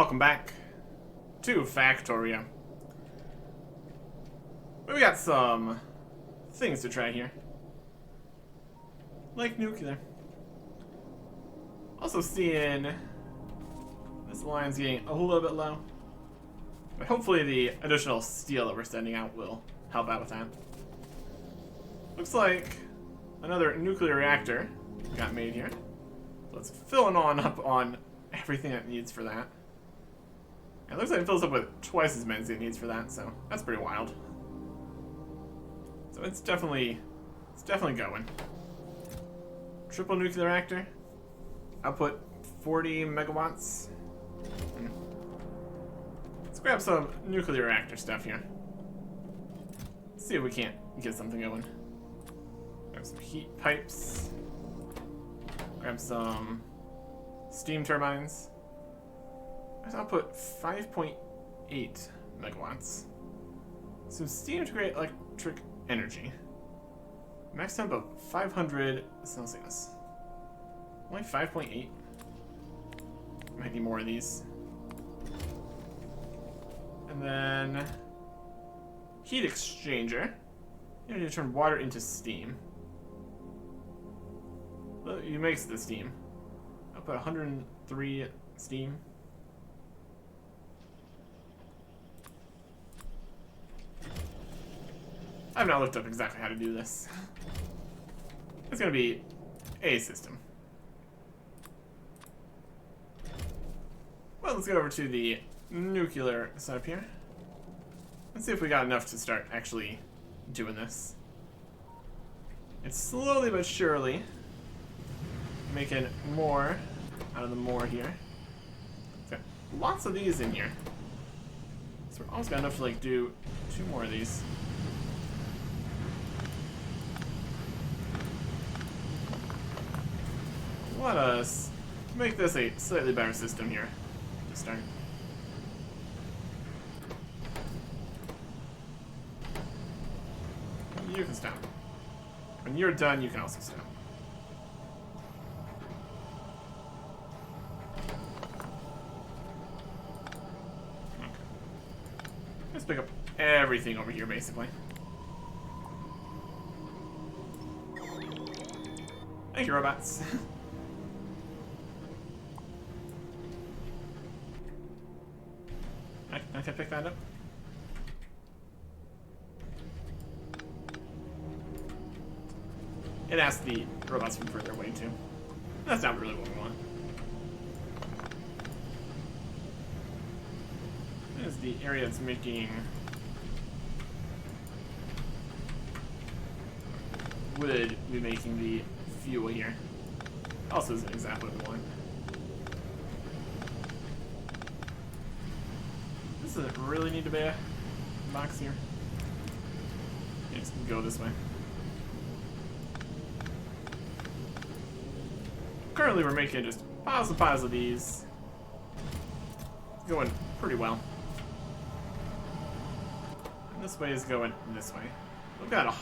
welcome back to Factorio. We got some things to try here. Like nuclear. Also seeing this line's getting a little bit low. But hopefully the additional steel that we're sending out will help out with that. Looks like another nuclear reactor got made here. So let's fill it on up on everything it needs for that. It looks like it fills up with twice as many as it needs for that, so that's pretty wild. So it's definitely going. Triple nuclear reactor. Output 40 megawatts. Let's grab some nuclear reactor stuff here. Let's see if we can't get something going. Grab some heat pipes. Grab some steam turbines. Let's output 5.8 megawatts. Some steam to create electric energy. Max temp of 500 Celsius. Only 5.8. Might need more of these. And then heat exchanger. You need to turn water into steam. Well, you makes the steam. I'll put 103 steam. I've not looked up exactly how to do this. It's gonna be a system. Well, let's go over to the nuclear setup here. Let's see if we got enough to start actually doing this. It's slowly but surely making more out of the more here. Got lots of these in here. So we're almost got enough to do 2 more of these. Let us make this a slightly better system here to start. You can stop. When you're done, you can also stop. Okay. Let's pick up everything over here, basically. Thank you, robots. Can I pick that up? It asks the robots from further away too. That's not really what we want. This is the area that's making would be making the fuel here. Also isn't exactly what we want. Doesn't really need to be a box here. Yeah, just go this way. Currently we're making just piles and piles of these. It's going pretty well. And this way is going this way. We've got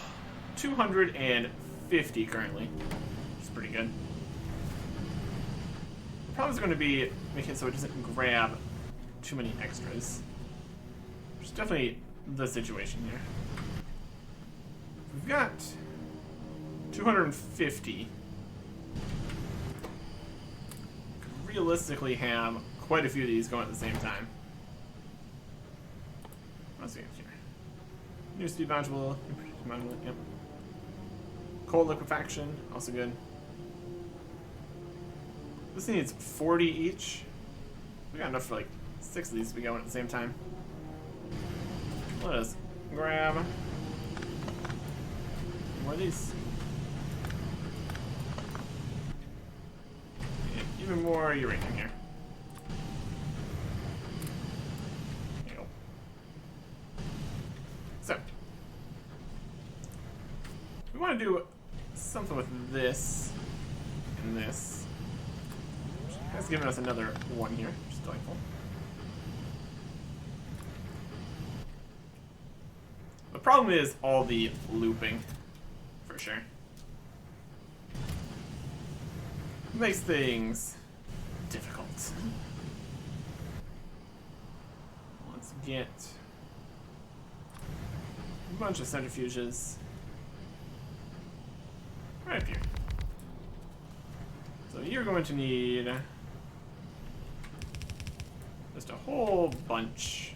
250 currently, which is pretty good. The problem is going to be making it so it doesn't grab too many extras. Which is definitely the situation here. We've got 250. Could realistically have quite a few of these going at the same time. What's here? New speed module, yep. Cold liquefaction, also good. This needs 40 each. We got enough for 6 of these to be going at the same time. Let us grab more of these. And even more uranium here. There you go. So, we want to do something with this and this. That's giving us another one here, which is delightful. The problem is all the looping, for sure. It makes things difficult. get a bunch of centrifuges right up here. So you're going to need just a whole bunch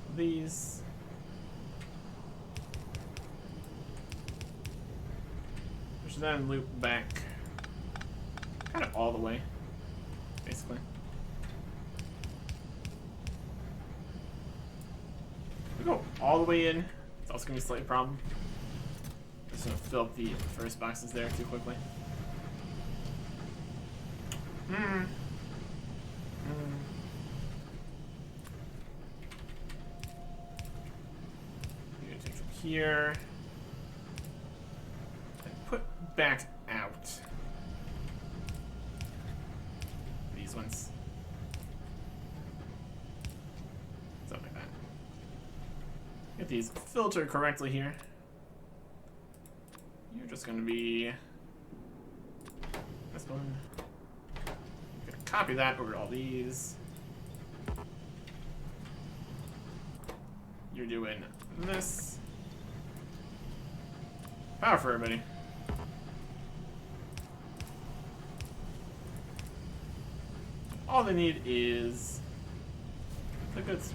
of these. Which then loop back kind of all the way, basically. If we go all the way in, it's also going to be a slight problem. Just going to fill up the first boxes there too quickly. You're going to take from here and put back out these ones. Something like that. Get these filtered correctly here. You're just going to be this one. I'm going to copy that over to all these. You're doing this. Power for everybody. All they need is the goods.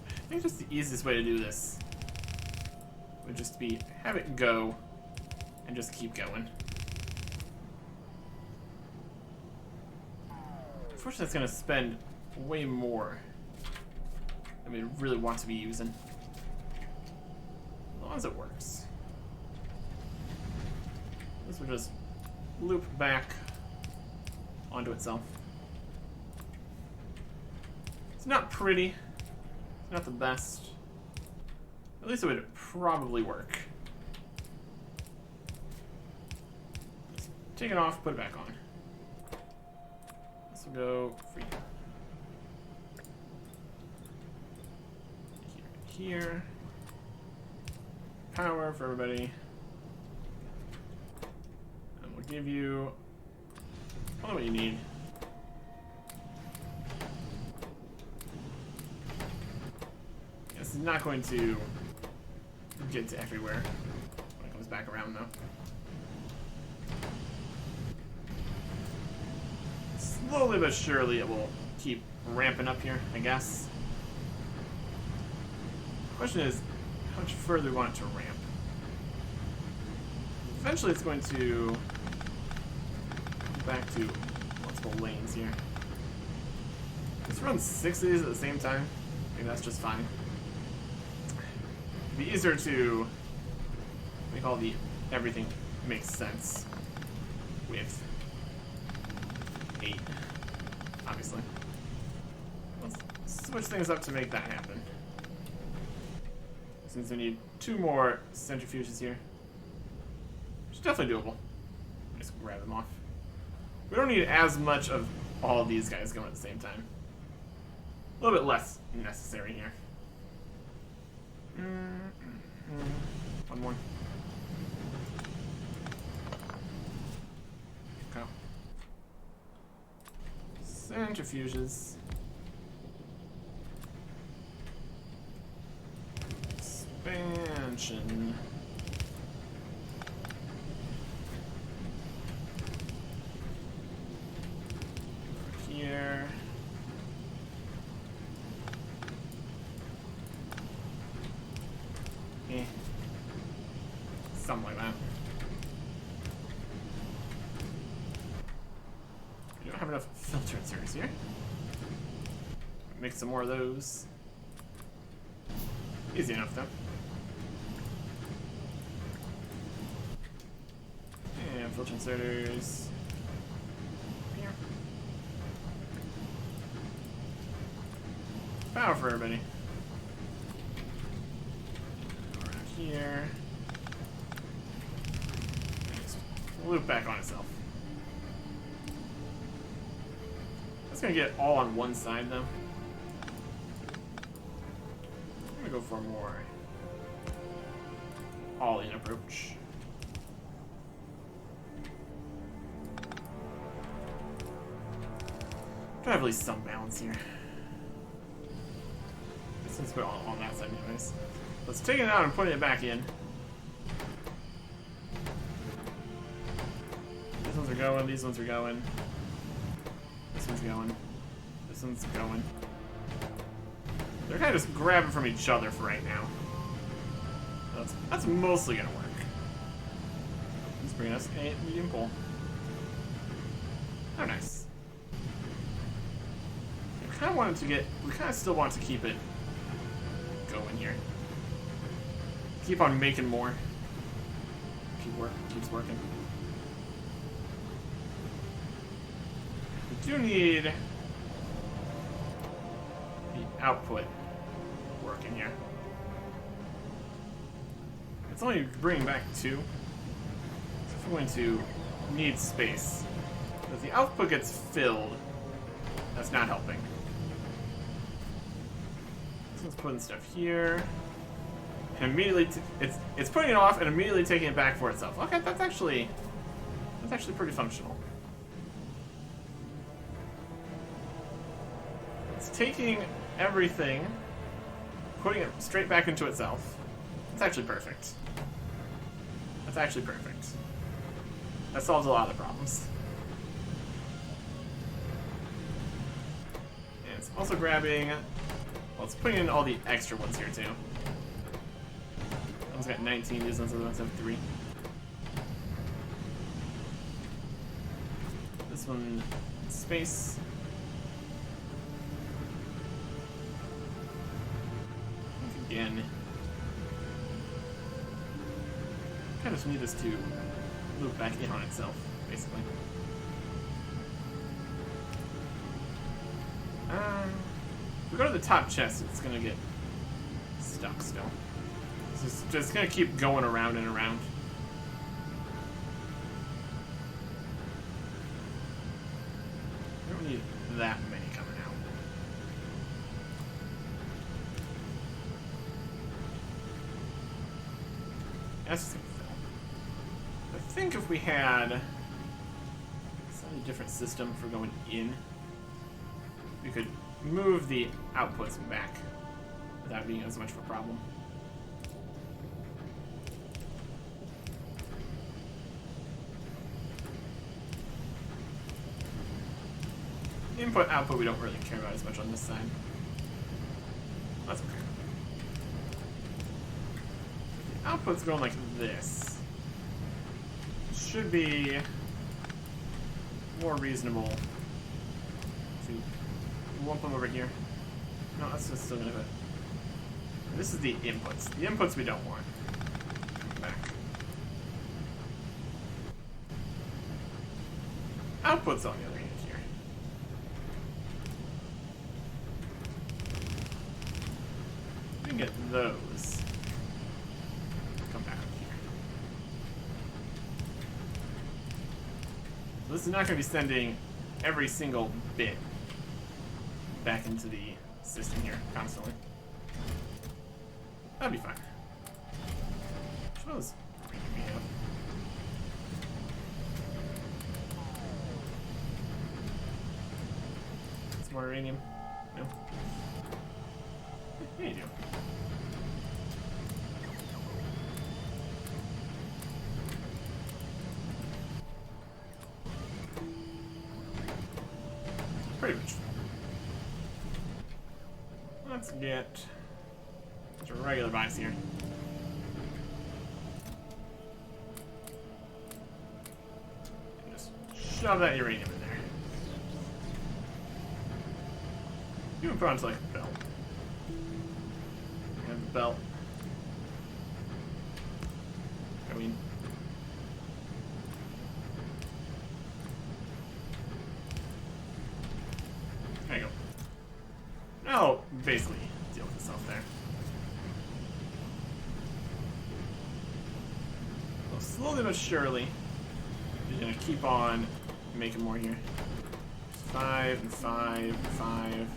I think just the easiest way to do this would just be have it go and just keep going. Unfortunately, it's going to spend way more than we really want to be using. As long as it works. This will just loop back onto itself. It's not pretty. It's not the best. At least it would probably work. Just take it off, put it back on. This will go for you. Here. Power for everybody. And we'll give you all what you need. This is not going to get to everywhere when it comes back around, though. Slowly but surely it will keep ramping up here, I guess. The question is, how much further we want it to ramp? Eventually it's going to go back to multiple lanes here. Let's run 6 of these at the same time. I think that's just fine. It'd be easier to make all the everything make sense with 8, obviously. Let's switch things up to make that happen. Since we need 2 more centrifuges here. Which is definitely doable. Just grab them off. We don't need as much of all of these guys going at the same time. A little bit less necessary here. One more. Go. Centrifuges. Expansion. Here. Something like that. We don't have enough filter inserters here. Make some more of those. Easy enough, though. And filter inserters. Here. Power for everybody. Around here. Loop back on itself. That's gonna get all on one side though. I'm gonna go for a more all-in approach. Gotta have at least some balance here. Let's put it on that side anyways. Let's take it out and put it back in. These ones are going, these ones are going. This one's going. This one's going. They're kind of just grabbing from each other for right now. That's mostly gonna work. Let's bring us a medium pole. Oh, nice. We kind of wanted to get. We kind of still want to keep it going here. Keep on making more. Keeps working. We do need the output working here. It's only bringing back 2. So if we're going to need space. If the output gets filled, that's not helping. So let's put in stuff here. And immediately, it's putting it off and immediately taking it back for itself. Okay, that's actually pretty functional. It's taking everything, putting it straight back into itself. It's actually perfect. That's actually perfect. That solves a lot of the problems. And it's also grabbing, well, it's putting in all the extra ones here too. That one's got 19, these ones have 3. This one, space. Again. Kind of just need this to move back in on itself, basically. If we go to the top chest, it's gonna get stuck still. It's just gonna keep going around and around. We don't need that many coming out. That's just gonna fill. I think if we had a slightly different system for going in, we could move the outputs back without being as much of a problem. Input, output, we don't really care about as much on this side. That's okay. The output's going like this. Should be more reasonable to lump them over here. No, that's just still gonna fit. This is the inputs. The inputs we don't want. Back. Outputs on the other hand here. We can get those. Come back here. So this is not going to be sending every single bit back into the system here constantly. That'd be fine. Which was we have. Some more uranium? No? Yeah, you do. Pretty much. Let's get just a regular vice here. And just shove that uranium in there. You can put onto like a belt. And the belt. I mean. There you go. Now, basically, deal with itself there. So slowly but surely, you're gonna keep on making more here. 5 and 5 and 5.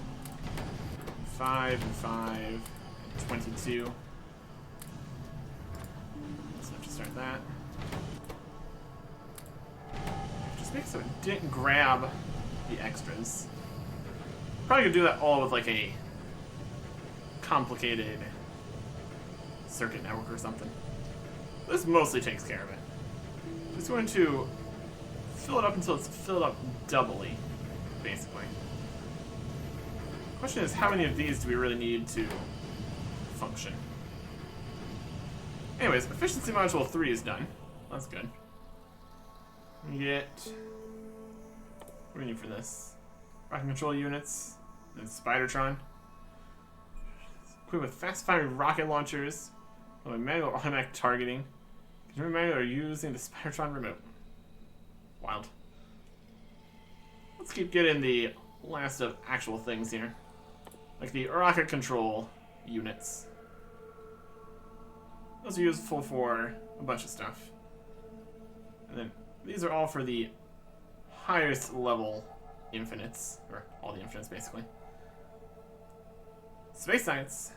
5 and 5 and 22. So have to start that. Just make so it didn't grab the extras. Probably gonna do that all with like a complicated circuit network or something. This mostly takes care of it. Just going to fill it up until it's filled up doubly, basically. Question is, how many of these do we really need to function? Anyways, efficiency module 3 is done. That's good. We get... what do we need for this? Rocket control units, then Spidertron. Equipped with fast-firing rocket launchers, manual automatic targeting. Control manual are using the Spidertron remote. Wild. Let's keep getting the last of actual things here. Like the rocket control units. Those are useful for a bunch of stuff. And then these are all for the highest level infinites. Or all the infinites, basically. Space science.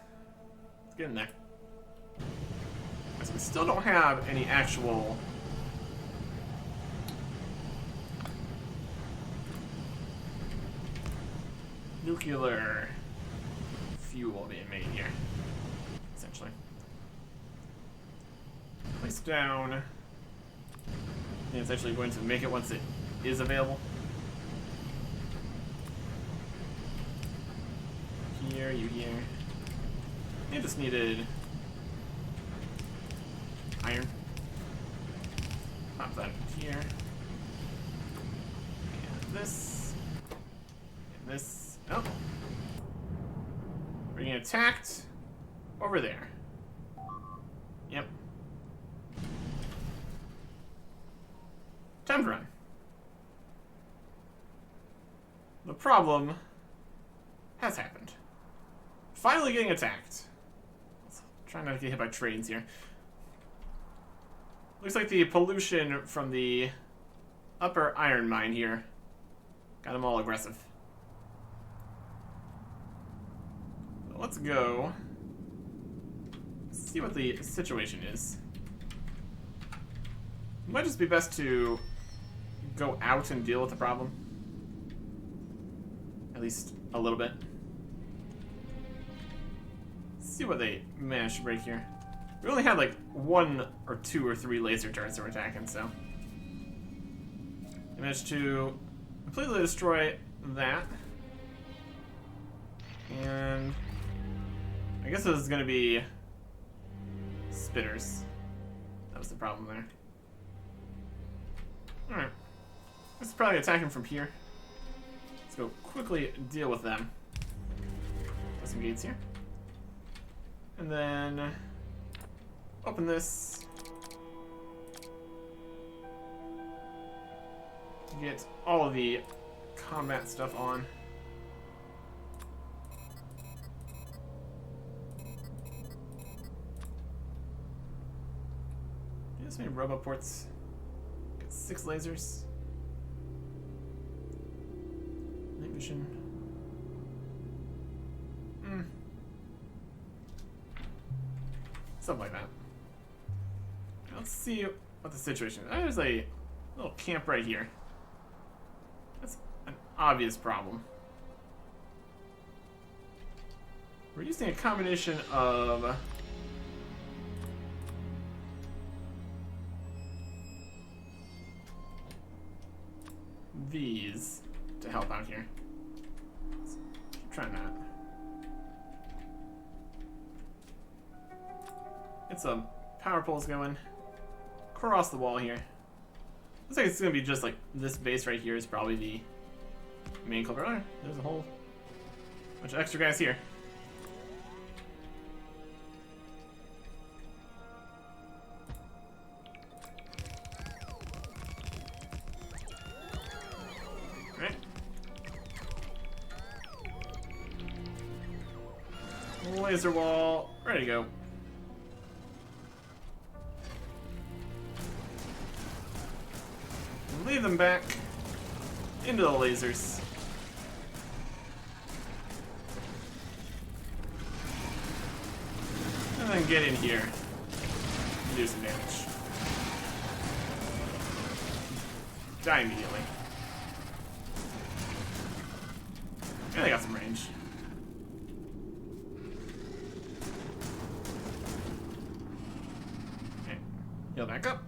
Let's get in there. So we still don't have any actual... nuclear fuel being made here, essentially. Place down. And it's actually going to make it once it is available. Here, you here. You just needed iron. Pop that here. And this. And this. Oh. We're getting attacked over there. Yep. Time to run. The problem has happened. Finally getting attacked. Trying not to get hit by trains here. Looks like the pollution from the upper iron mine here got them all aggressive. So let's go see what the situation is. It might just be best to go out and deal with the problem. At least a little bit. See what they managed to break here. We only had like 1 or 2 or 3 laser turrets that were attacking, so they managed to completely destroy that. And I guess this is going to be spitters. That was the problem there. Alright. This is probably attacking from here. Let's go quickly deal with them. Put some gates here. And then open this. Get all of the combat stuff on. Do this many robot ports. Get 6 lasers. Night vision. Something like that. Let's see what the situation is. There's a little camp right here. That's an obvious problem. We're using a combination of these to help out here. Let's keep trying that. Get some power poles going across the wall here. Looks like it's gonna be just like this base right here is probably the main culprit. Oh, there's a whole bunch of extra guys here. Alright. Laser wall, ready to go. Lead them back into the lasers. And then get in here and do some damage. Die immediately. Yeah, they got some range. Okay, heal back up.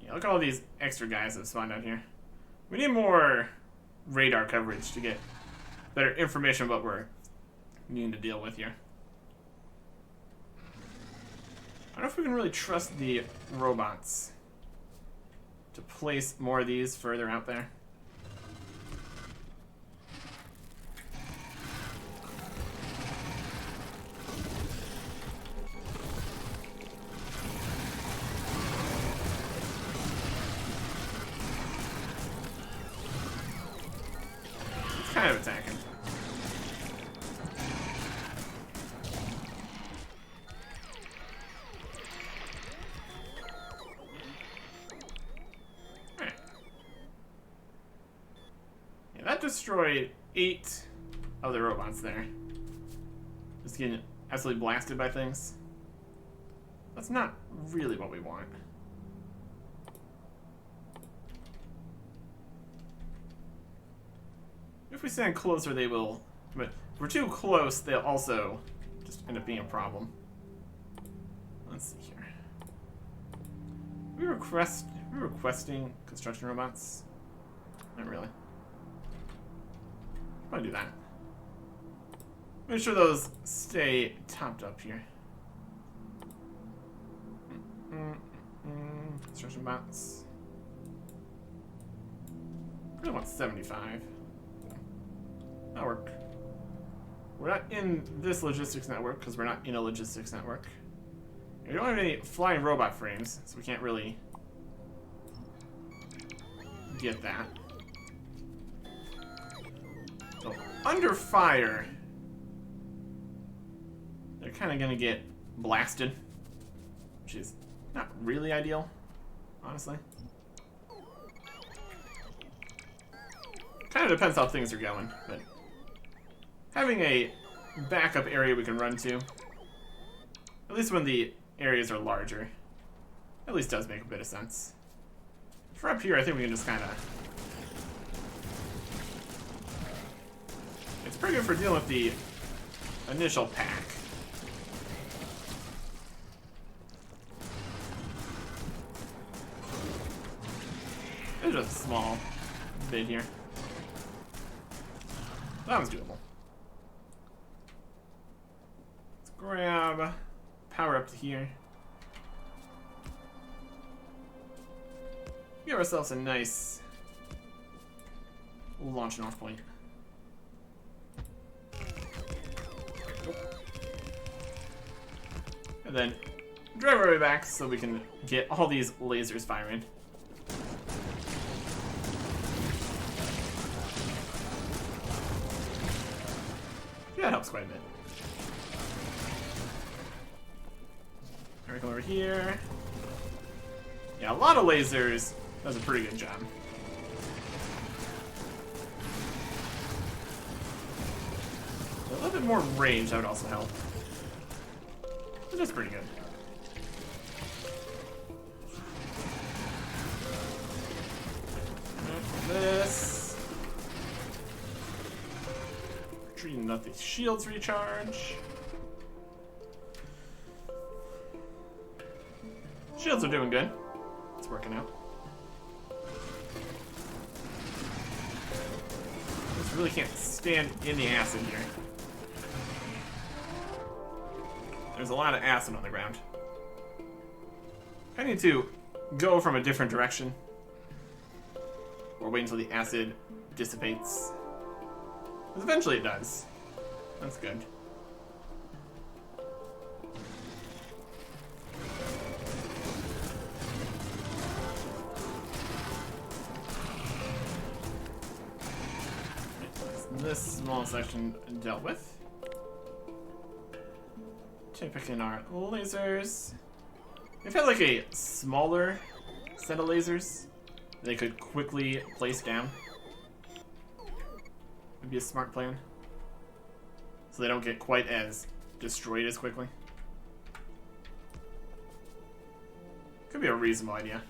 Yeah, look at all these extra guys that spawned out here. We need more radar coverage to get better information about what we're needing to deal with here. I don't know if we can really trust the robots to place more of these further out there. It's kind of attacking. That destroyed 8 of the robots there. Just getting absolutely blasted by things. That's not really what we want. If we stand closer, they will. But if we're too close, they'll also just end up being a problem. Let's see here. Are we requesting construction robots? Not really. I'm gonna do that. Make sure those stay topped up here. Construction bots. Really want 75. That'll work. We're not in this logistics network because we're not in a logistics network. We don't have any flying robot frames, so we can't really get that. So under fire, they're kind of gonna get blasted, which is not really ideal, honestly. Kind of depends how things are going, but having a backup area we can run to, at least when the areas are larger, at least does make a bit of sense. For up here, I think we can just kind of... It's pretty good for dealing with the initial pack. There's just a small bit here. That was doable. Let's grab power up to here. Give ourselves a nice launching off point. And then drive our way back so we can get all these lasers firing. Yeah, that helps quite a bit. Alright, come over here. Yeah, a lot of lasers. Does a pretty good job. A little bit more range, that would also help. But that's pretty good. This. Treating that these shields recharge. Shields are doing good. It's working out. Just really can't stand in the acid here. There's a lot of acid on the ground. I need to go from a different direction. Or wait until the acid dissipates. Because eventually it does. That's good. This small section dealt with. Pick in our lasers. If had like a smaller set of lasers they could quickly place down, would be a smart plan. So they don't get quite as destroyed as quickly. Could be a reasonable idea.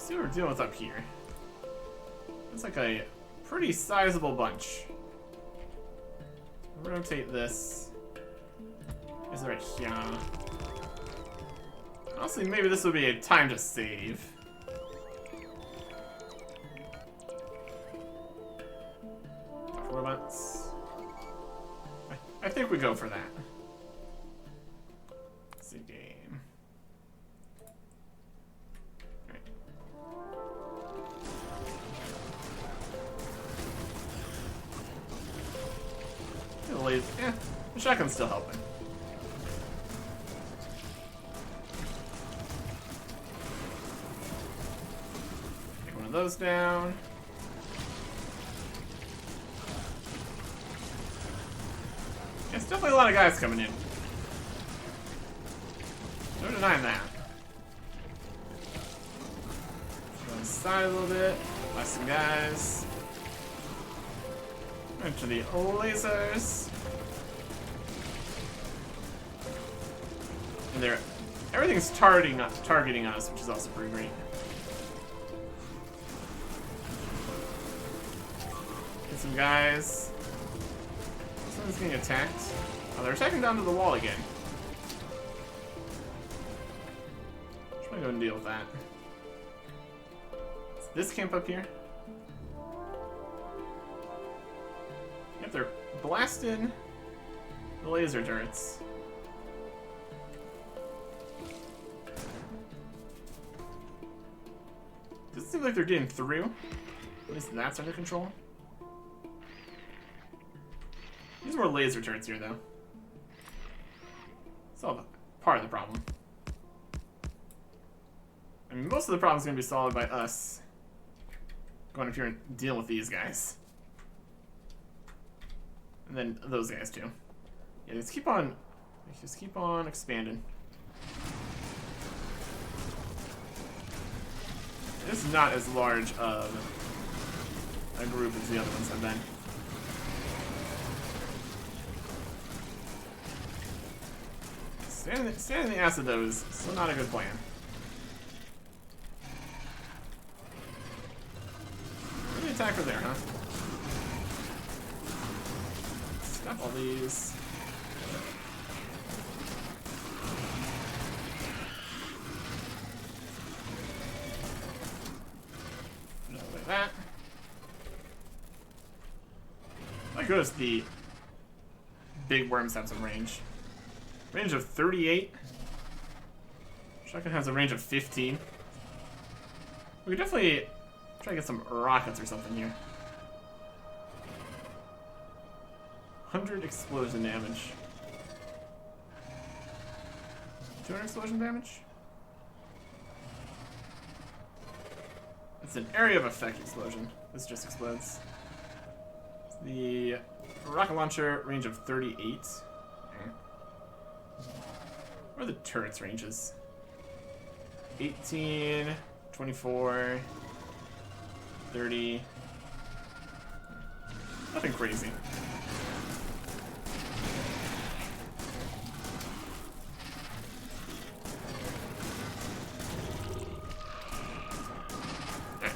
Let's see what we're dealing with up here. It's like a pretty sizable bunch. Rotate this. Is it right here? Honestly, maybe this would be a time to save. Robots. I think we go for that. Save game. Alright. Yeah, the shotgun's still helping. Take one of those down. There's definitely a lot of guys coming in. No denying that. Go on the side a little bit. Last some guys. Into the lasers. And they're everything's targeting us, which is also pretty great. Get some guys. Someone's getting attacked. Oh, they're attacking down to the wall again. Just gonna go and deal with that. Is this camp up here? Yep, they're blasting the laser turrets. Does it seem like they're getting through? At least that's under control. There's more laser turrets here, though. It's all part of the problem. I mean, most of the problem's gonna be solved by us going up here and dealing with these guys. And then those guys, too. Yeah, just keep on expanding. This is not as large of a group as the other ones have been. Standing the ass of those is still not a good plan. Really attack for there, huh? Stop all these. Like that. My goodness, the big worms have some range. Range of 38. Shotgun has a range of 15. We could definitely try to get some rockets or something here. 100 explosion damage. 200 explosion damage? It's an area of effect explosion. This just explodes. The rocket launcher, range of 38. Okay. What are the turrets ranges? 18, 24, 30. Nothing crazy. Okay.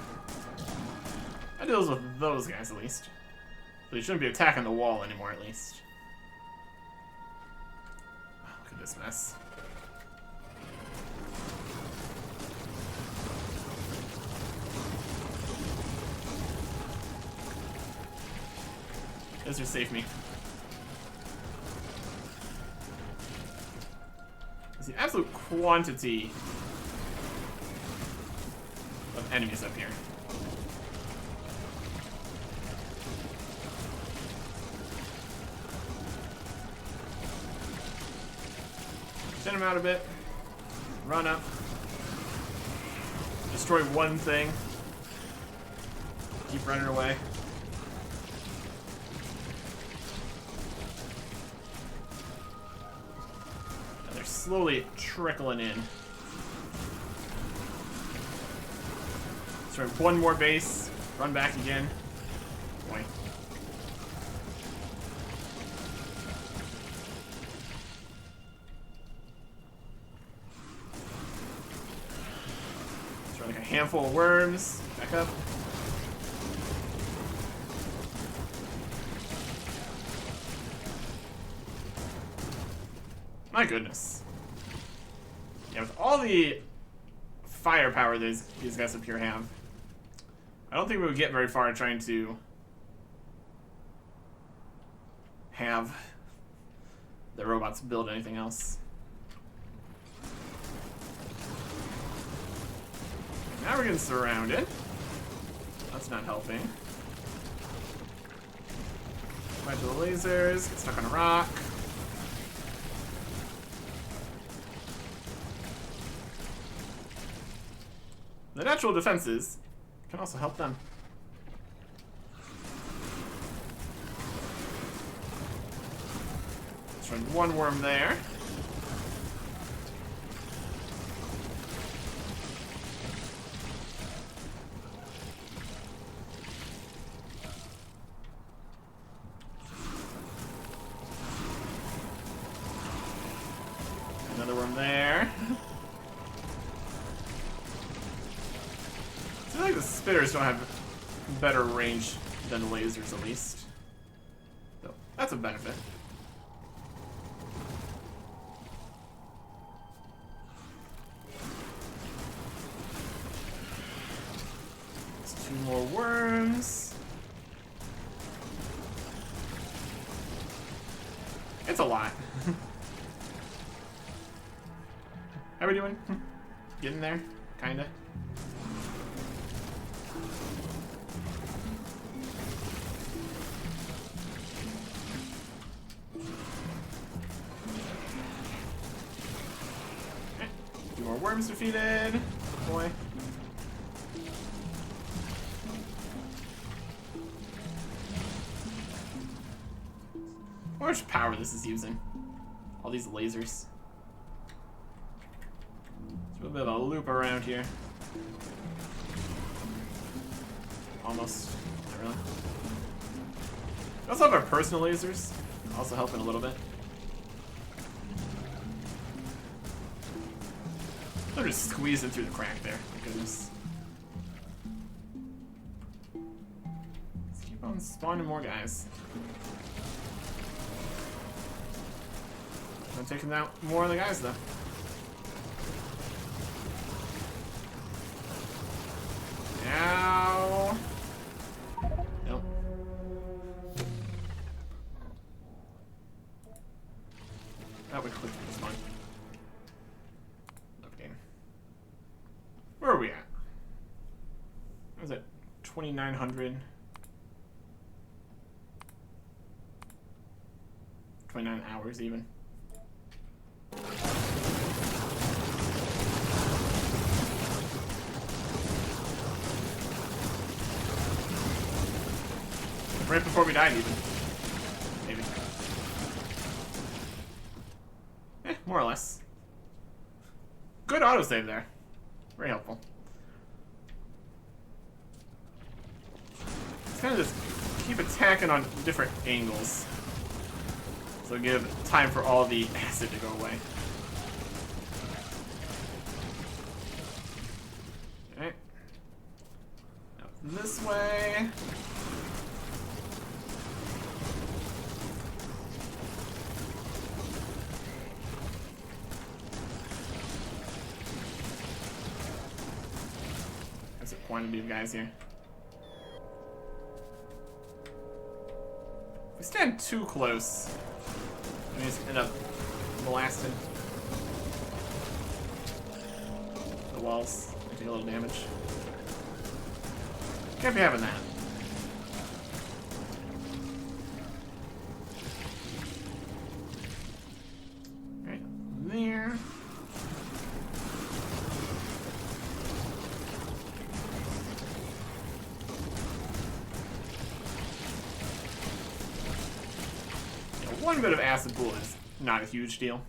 That deals with those guys at least. So they shouldn't be attacking the wall anymore at least. Oh, look at this mess. Those are save me. There's the absolute quantity of enemies up here. Send them out a bit. Run up. Destroy one thing. Keep running away. Slowly trickling in. Destroy one more base. Run back again. Boy. Destroy like a handful of worms. Back up. My goodness. Yeah, with all the firepower these guys up here have, I don't think we would get very far trying to have the robots build anything else. Now we're getting surrounded. That's not helping. Fight to the lasers, get stuck on a rock. The natural defenses can also help them. Let's run one worm there. Another worm there. I feel like the spitters don't have better range than lasers, at least. So that's a benefit. There's 2 more worms. It's a lot. How are we doing? Getting there? Kinda. More worms defeated. Boy. How much power this is using. All these lasers. Let's do a bit of a loop around here. Almost. Not really. We also have our personal lasers. Also helping a little bit. I'm just squeezing through the crack there. My goodness. Let's keep on spawning more guys. I'm taking out more of the guys though. Ow. Nope. That would quickly spawn. Where are we at? What was it? 2,900. 29 hours even. Right before we died even. Maybe. More or less. Good autosave there. Very helpful. It's kind of just keep attacking on different angles. So give time for all the acid to go away. Alright. Now this way. There's a quantity of guys here. If we stand too close, we just end up blasting the walls. They take a little damage. Can't be having that. Right there. One bit of acid pool is not a huge deal.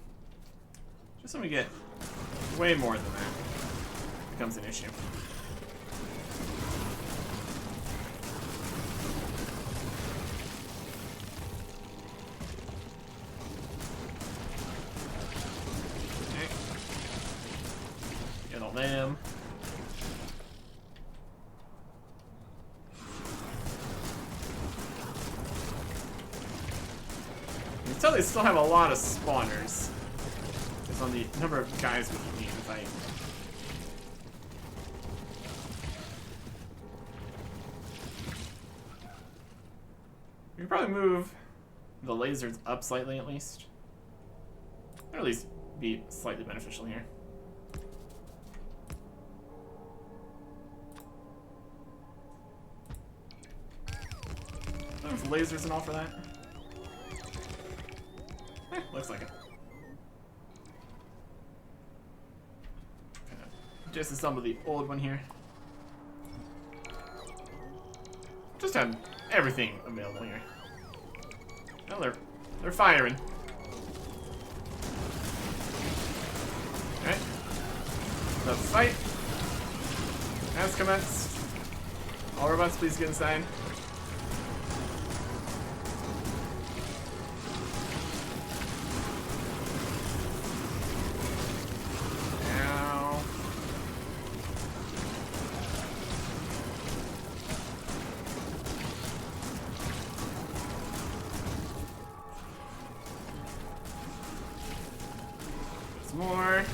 Just when we get way more than that, it becomes an issue. Okay. Get all them. You can tell they still have a lot of spawners. Just on the number of guys we need to fight. We could probably move the lasers up slightly at least. Or at least be slightly beneficial here. There's lasers and all for that. Looks like it. Disassemble the old one here. Just have everything available here. Oh, they're firing. Alright. The fight has commenced. All robots, please get inside. More.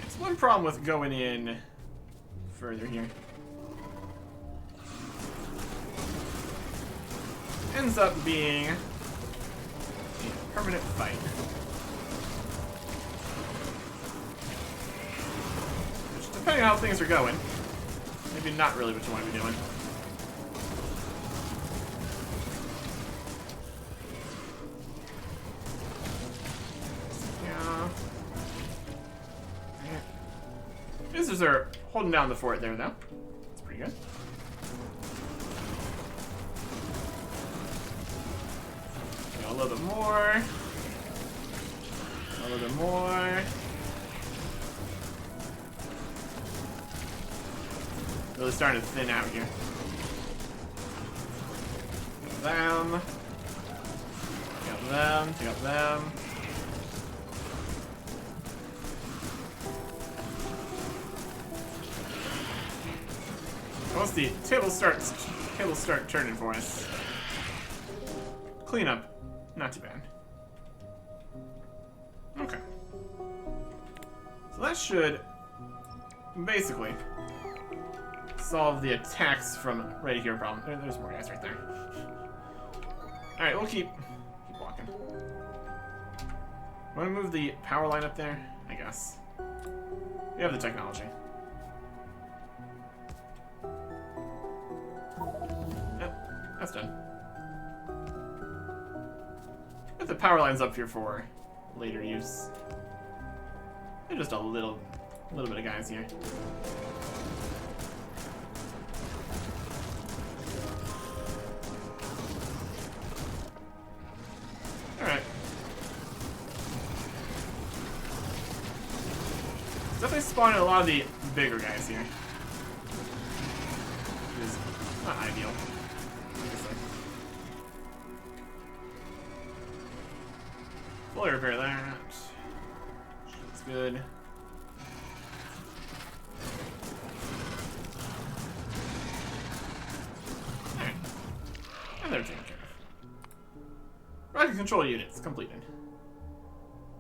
It's one problem with going in further here. Ends up being a permanent fight. Which, depending on how things are going, maybe not really what you want to be doing. Lasers are holding down the fort there, though. That's pretty good. A little bit more. A little bit more. Really starting to thin out here. Got them. Got them. Got them. Once the tables start turning for us. Cleanup, not too bad. Okay. So that should basically solve the attacks from right here problem. There's more guys right there. Alright, we'll keep walking. Want to move the power line up there? I guess. We have the technology. That's done. Put the power lines up here for later use. There's just a little bit of guys here. Alright. Definitely spawning a lot of the bigger guys here. Which is not ideal. Fully repair that. That's good. Alright. And they're taken care of. Rocket control units completed.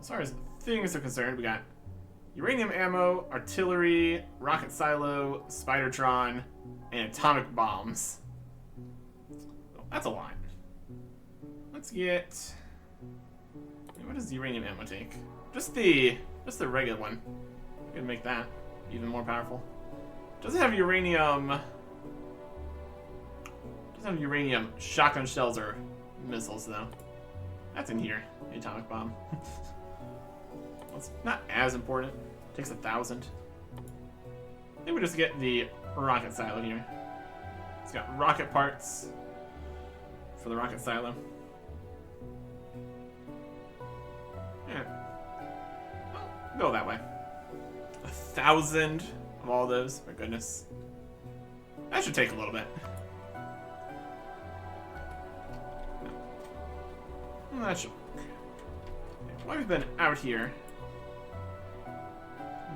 As far as things are concerned, we got uranium ammo, artillery, rocket silo, Spidertron, and atomic bombs. So that's a lot. Let's get... What does the uranium ammo take? Just the regular one. We can make that even more powerful. Doesn't have uranium. Doesn't have uranium shotgun shells or missiles though. That's in here. The atomic bomb. Well, it's not as important. It takes 1,000. I think we just get the rocket silo here. It's got rocket parts for the rocket silo. Yeah. Well, go that way. 1,000 of all those. My goodness. That should take a little bit. No. That should work. While we've been out here,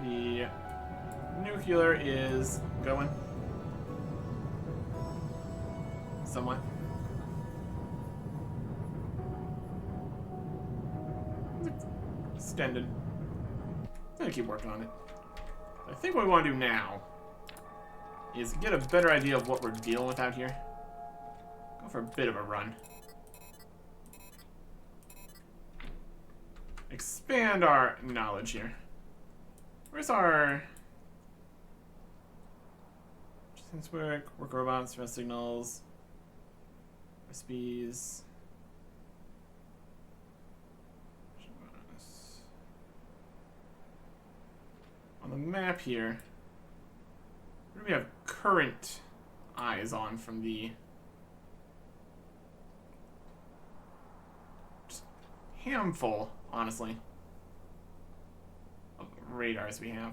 the nuke nuclear is going. Somewhat. Extended. I'm gonna keep working on it. I think what we want to do now is get a better idea of what we're dealing with out here. Go for a bit of a run. Expand our knowledge here. Where's our distance work robots, stress signals, recipes? On the map here, where do we have current eyes on from the just handful, honestly, of radars we have?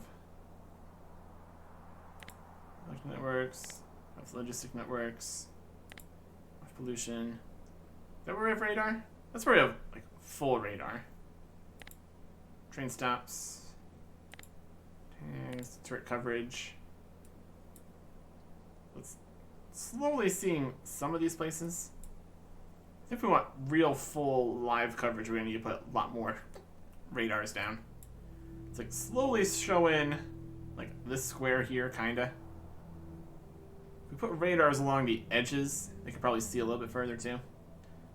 Networks, logistic networks, pollution. Is that where we have radar? That's where we have like full radar. Train stops. Turret coverage. Let's slowly seeing some of these places. If we want real full live coverage, we're gonna need to put a lot more radars down. It's like slowly showing like this square here, kinda. If we put radars along the edges, they could probably see a little bit further too.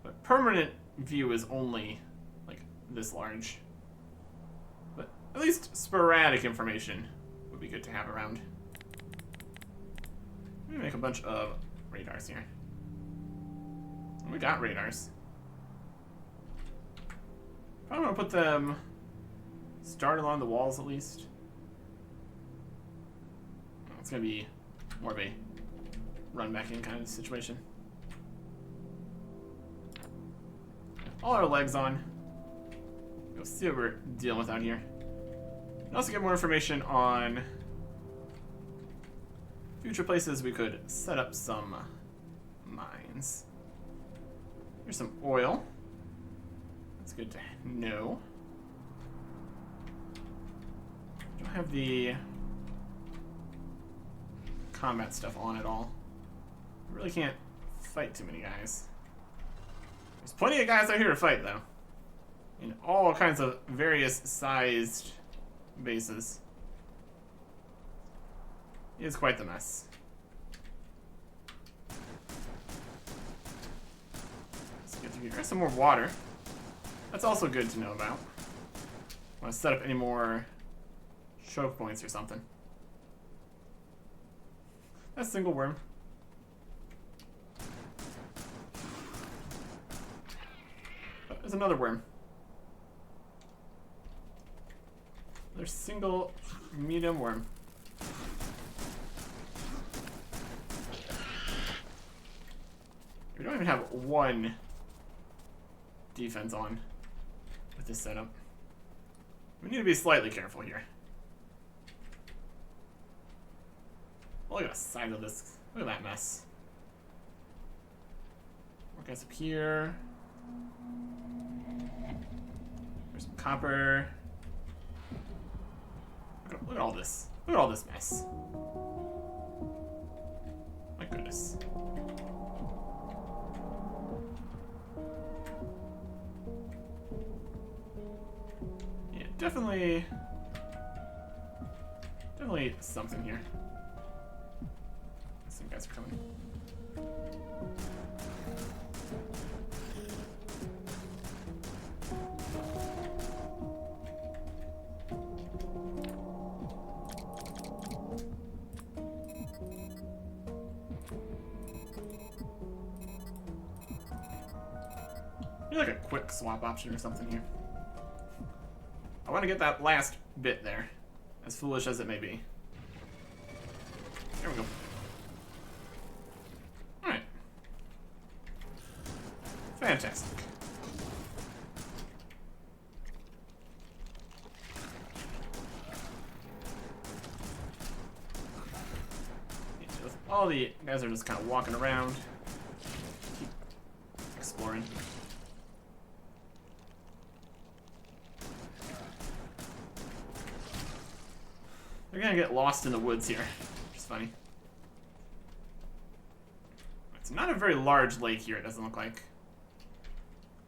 But permanent view is only like this large. But at least sporadic information would be good to have around. Let me make a bunch of radars here. We got radars. Probably want to put them start along the walls at least. It's going to be more of a run back in kind of situation. All our legs on. Go see what we're dealing with out here. And also get more information on future places we could set up some mines. Here's some oil. That's good to know. Don't have the combat stuff on at all. I really can't fight too many guys. There's plenty of guys out here to fight, though. In all kinds of various sized bases. It is quite the mess. Let's get to here. There's some more water. That's also good to know about. Want to set up any more choke points or something. That's a single worm. Oh, there's another worm. There's single medium worm. We don't even have one defense on with this setup. We need to be slightly careful here. Oh, look at the size of this. Look at that mess. More guys up here. There's some copper. Look at all this. Look at all this mess. My goodness. Yeah, definitely something here. Some guys are coming. Maybe like a quick swap option or something here. I want to get that last bit there, as foolish as it may be. There we go. Alright. Fantastic. All the guys are just kind of walking around. Keep exploring. They're gonna get lost in the woods here, which is funny. It's not a very large lake here, it doesn't look like.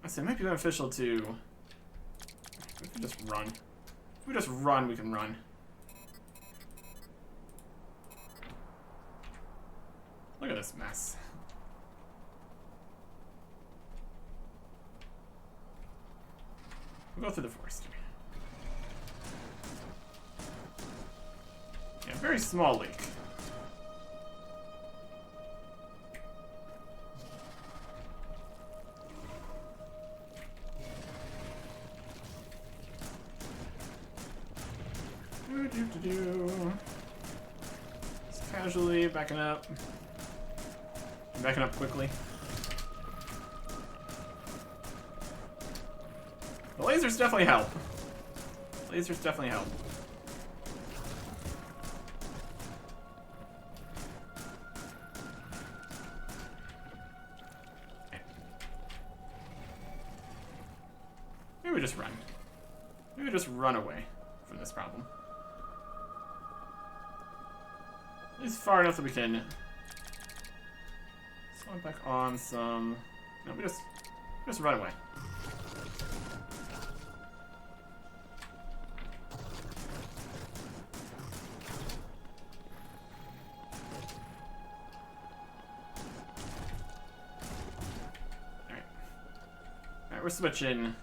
I say it might be beneficial to... We can just run. If we just run, we can run. Look at this mess. We'll go through the forest here. Yeah, very small lake. Just casually backing up. I'm backing up quickly. The lasers definitely help. Lasers definitely help. Okay. Maybe we just run. Maybe we just run away from this problem. At least far enough that we can slide back on some. No, we just run away. Alright, we're switching. We're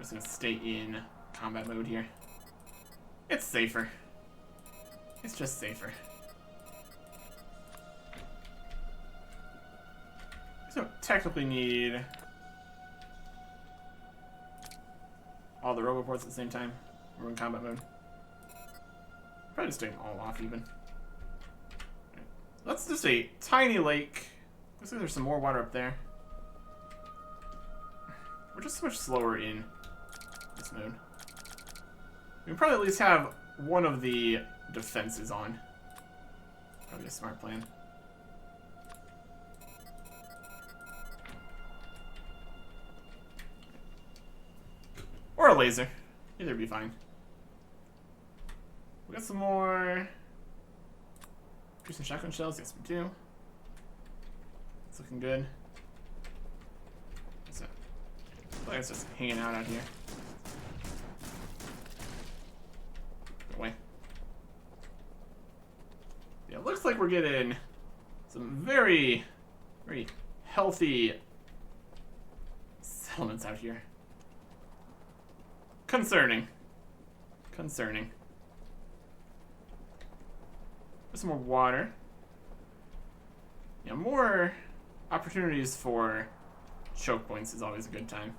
just gonna stay in combat mode here. It's safer. It's just safer. We don't technically need all the roboports at the same time. We're in combat mode. Probably just take them all off even. Right. That's just a tiny lake. Looks like there's some more water up there. We're just so much slower in this mode. We can probably at least have one of the defenses on. Probably a smart plan. Or a laser. Either would be fine. We got some more piercing shotgun shells. Yes, we do. It's looking good. What's that? I feel like it's just hanging out here. Go away. Yeah, it looks like we're getting some very, very healthy settlements out here. Concerning. Concerning. There's some more water. Yeah, more opportunities for choke points is always a good time.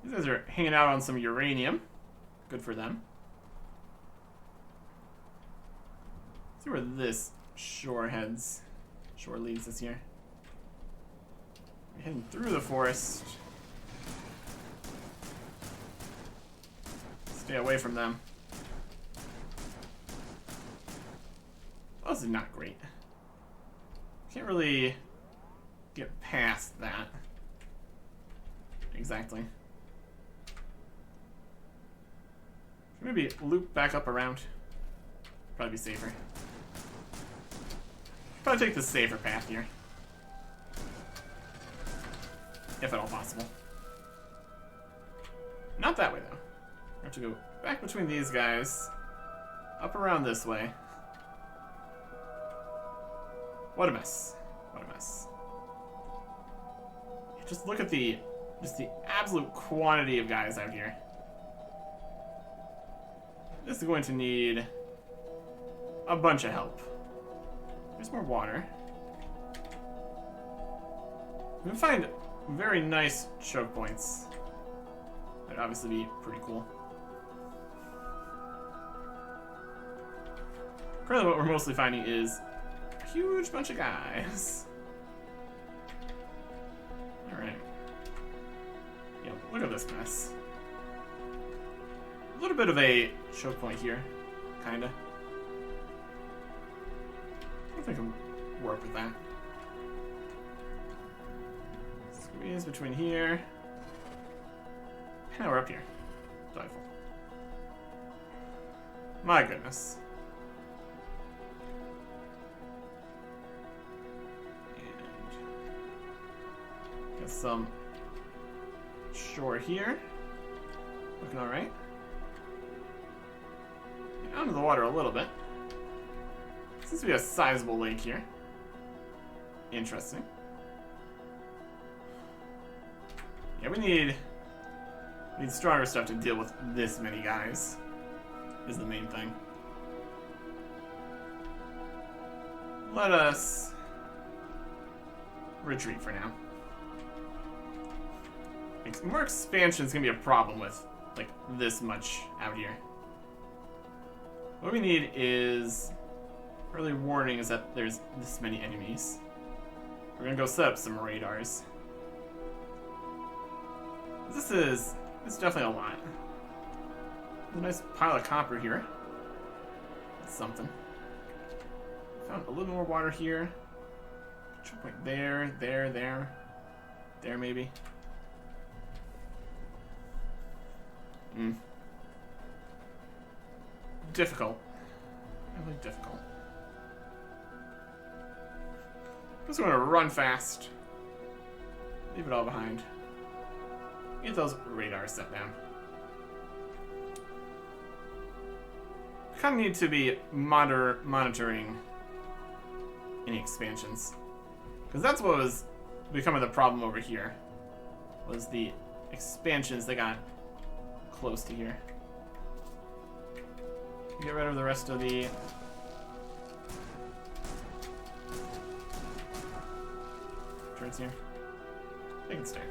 These guys are hanging out on some uranium. Good for them. Let's see where this shore leads us here. We're heading through the forest. Stay away from them. Oh, this is not great. Can't really get past that. Exactly. Maybe loop back up around. Probably be safer. Probably take the safer path here. If at all possible. Not that way, though. We have to go back between these guys. Up around this way. What a mess. What a mess. Just look at the absolute quantity of guys out here. This is going to need a bunch of help. There's more water. We can find very nice choke points. That'd obviously be pretty cool. Currently what we're mostly finding is a huge bunch of guys. Alright. Yeah, look at this mess. A little bit of a choke point here, kinda. I think I can work with that. Squeeze between here. Now we're up here. Delightful. My goodness. And get some shore here. Looking alright. Get out of the water a little bit. Seems to be a sizable lake here. Interesting. Yeah, we need stronger stuff to deal with this many guys. Is the main thing. Let us retreat for now. More expansion is gonna be a problem with like this much out here. What we need is early warnings that there's this many enemies. We're gonna go set up some radars. This is definitely a lot. There's a nice pile of copper here. That's something. Found a little more water here. Choke point there, there maybe. Difficult. Really difficult. Just want to run fast. Leave it all behind. Get those radars set down. Kind of need to be monitoring any expansions, because that's what was becoming the problem over here. Was the expansions that got close to here. Get rid of the rest of the turrets here. They can stay.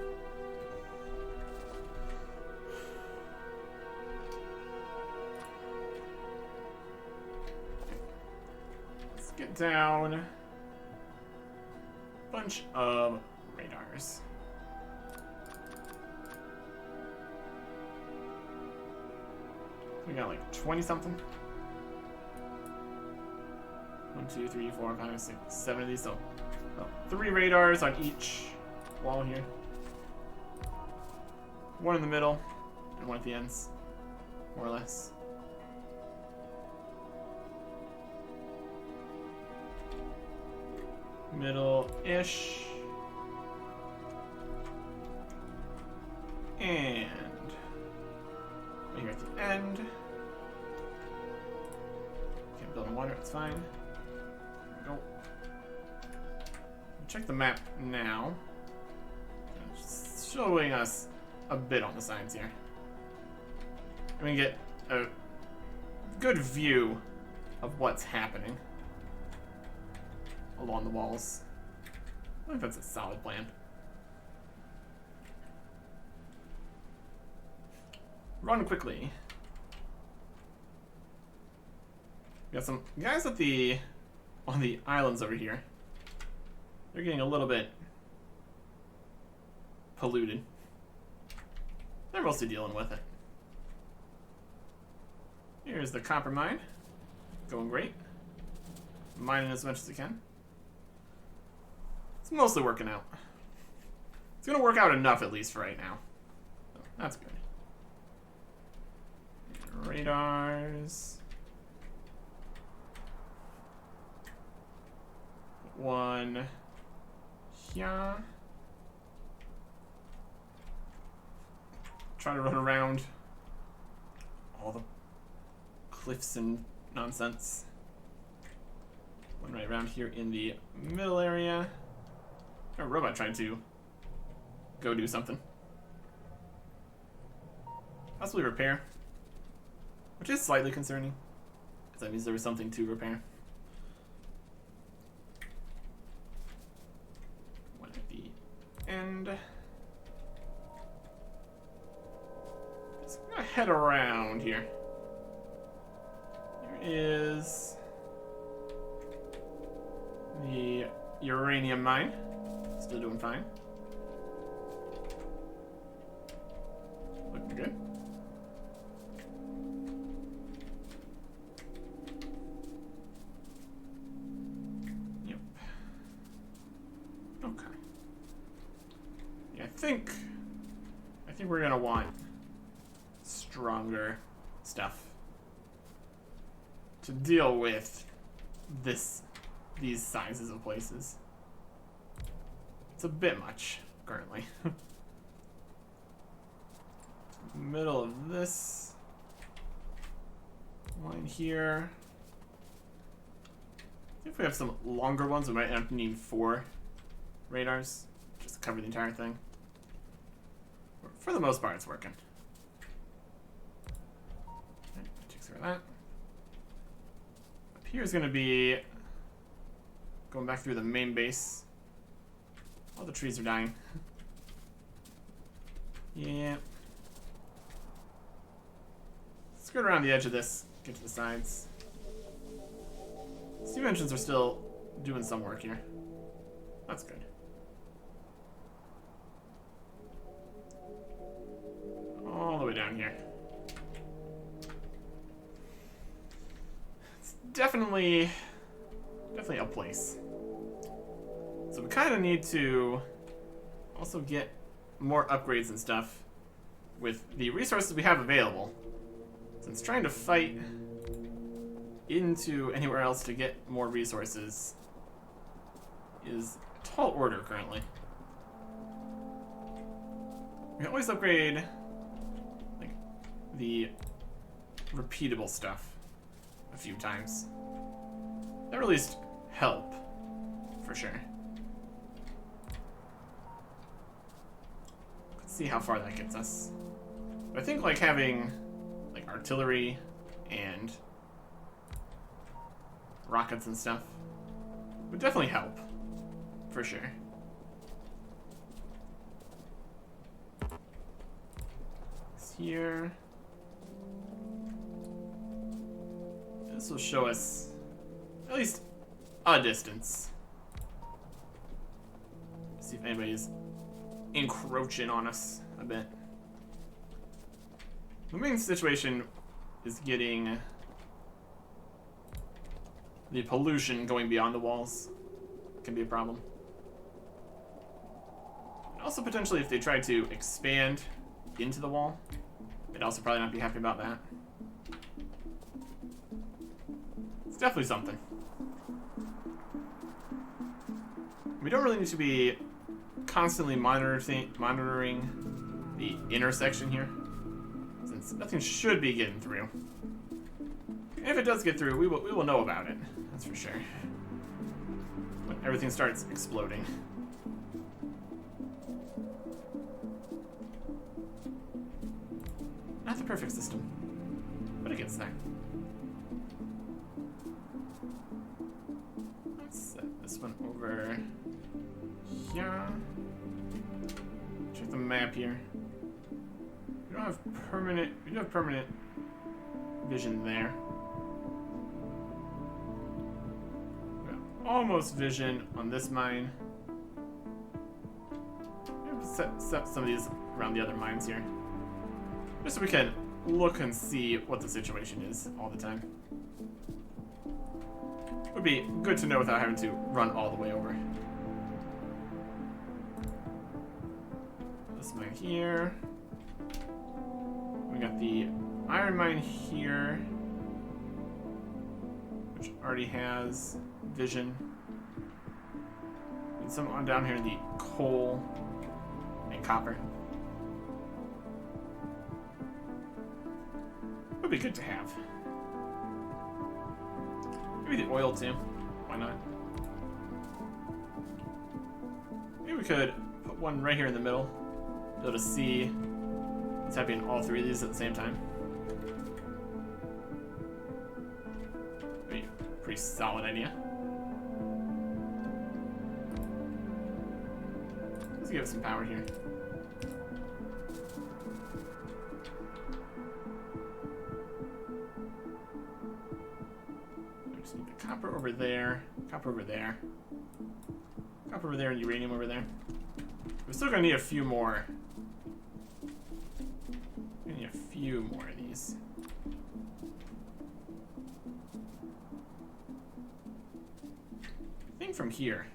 Let's get down a bunch of radars. We got like 20 something. 1, 2, 3, 4, 5, 6, 7 of these. So, well, 3 radars on each wall here. 1 in the middle and 1 at the ends, more or less. Middle-ish. And right here at the end. Can't build in water, it's fine. There we go. Check the map now. It's showing us a bit on the sides here. And we get a good view of what's happening along the walls. I think that's a solid plan. Run quickly. We got some guys at on the islands over here. They're getting a little bit polluted. They're mostly dealing with it. Here's the copper mine. Going great. Mining as much as it can. It's mostly working out. It's gonna work out enough at least for right now. So that's good. Radars. 1 here. Try to run around all the cliffs and nonsense. 1 right around here in the middle area. A robot trying to go do something. Possibly repair. Which is slightly concerning, because that means there was something to repair. 1 at the end. Just gonna head around here. Here is the uranium mine. Still doing fine. Looking good. Yep. Okay. Yeah, I think we're gonna want stronger stuff. to deal with these sizes of places. It's a bit much currently. Middle of this line here. If we have some longer ones, we might end up needing 4 radars just to cover the entire thing. For the most part, it's working. Okay, takes care of that. Up here is going to be going back through the main base. All the trees are dying. Yeah. Skirt around the edge of this, get to the sides. Steam engines are still doing some work here. That's good. All the way down here. It's definitely a place. So we kind of need to also get more upgrades and stuff with the resources we have available. Since trying to fight into anywhere else to get more resources is a tall order currently. We can always upgrade like the repeatable stuff a few times. That will at least help for sure. Let's see how far that gets us. But I think like having like artillery and rockets and stuff would definitely help, for sure. It's here. This will show us at least a distance. See if anybody's encroaching on us a bit. The main situation is getting the pollution going beyond the walls. Can be a problem. And also potentially if they try to expand into the wall, they'd also probably not be happy about that. It's definitely something. We don't really need to be constantly monitoring the intersection here, since nothing should be getting through. And if it does get through, we will know about it. That's for sure. When everything starts exploding. Not the perfect system, but it gets there. Let's set this one over here. Check the map here. We don't have permanent. We do have permanent vision there. We have almost vision on this mine. Maybe set some of these around the other mines here, just so we can look and see what the situation is all the time. Would be good to know without having to run all the way over. This mine here. We got the iron mine here, which already has vision. And some on down here, the coal and copper. Would be good to have. Maybe the oil too. Why not? Maybe we could put one right here in the middle, be able to see what's happening in all 3 of these at the same time. Be a pretty solid idea. Let's give it some power here. Copper over there, copper over there, copper over there, and uranium over there. We're still gonna need a few more. We need a few more of these. I think from here,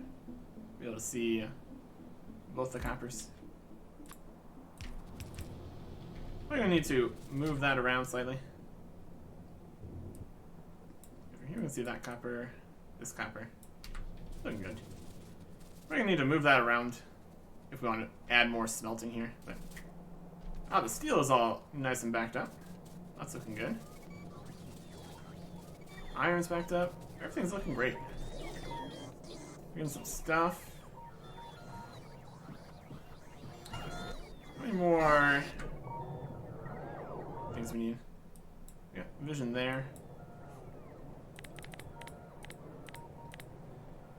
we'll be able to see both the coppers. We're gonna need to move that around slightly. Here we can see that copper, this copper. Looking good. We're gonna need to move that around if we want to add more smelting here. But the steel is all nice and backed up. That's looking good. Iron's backed up. Everything's looking great. We're getting some stuff. How many more things we need? Yeah, vision there.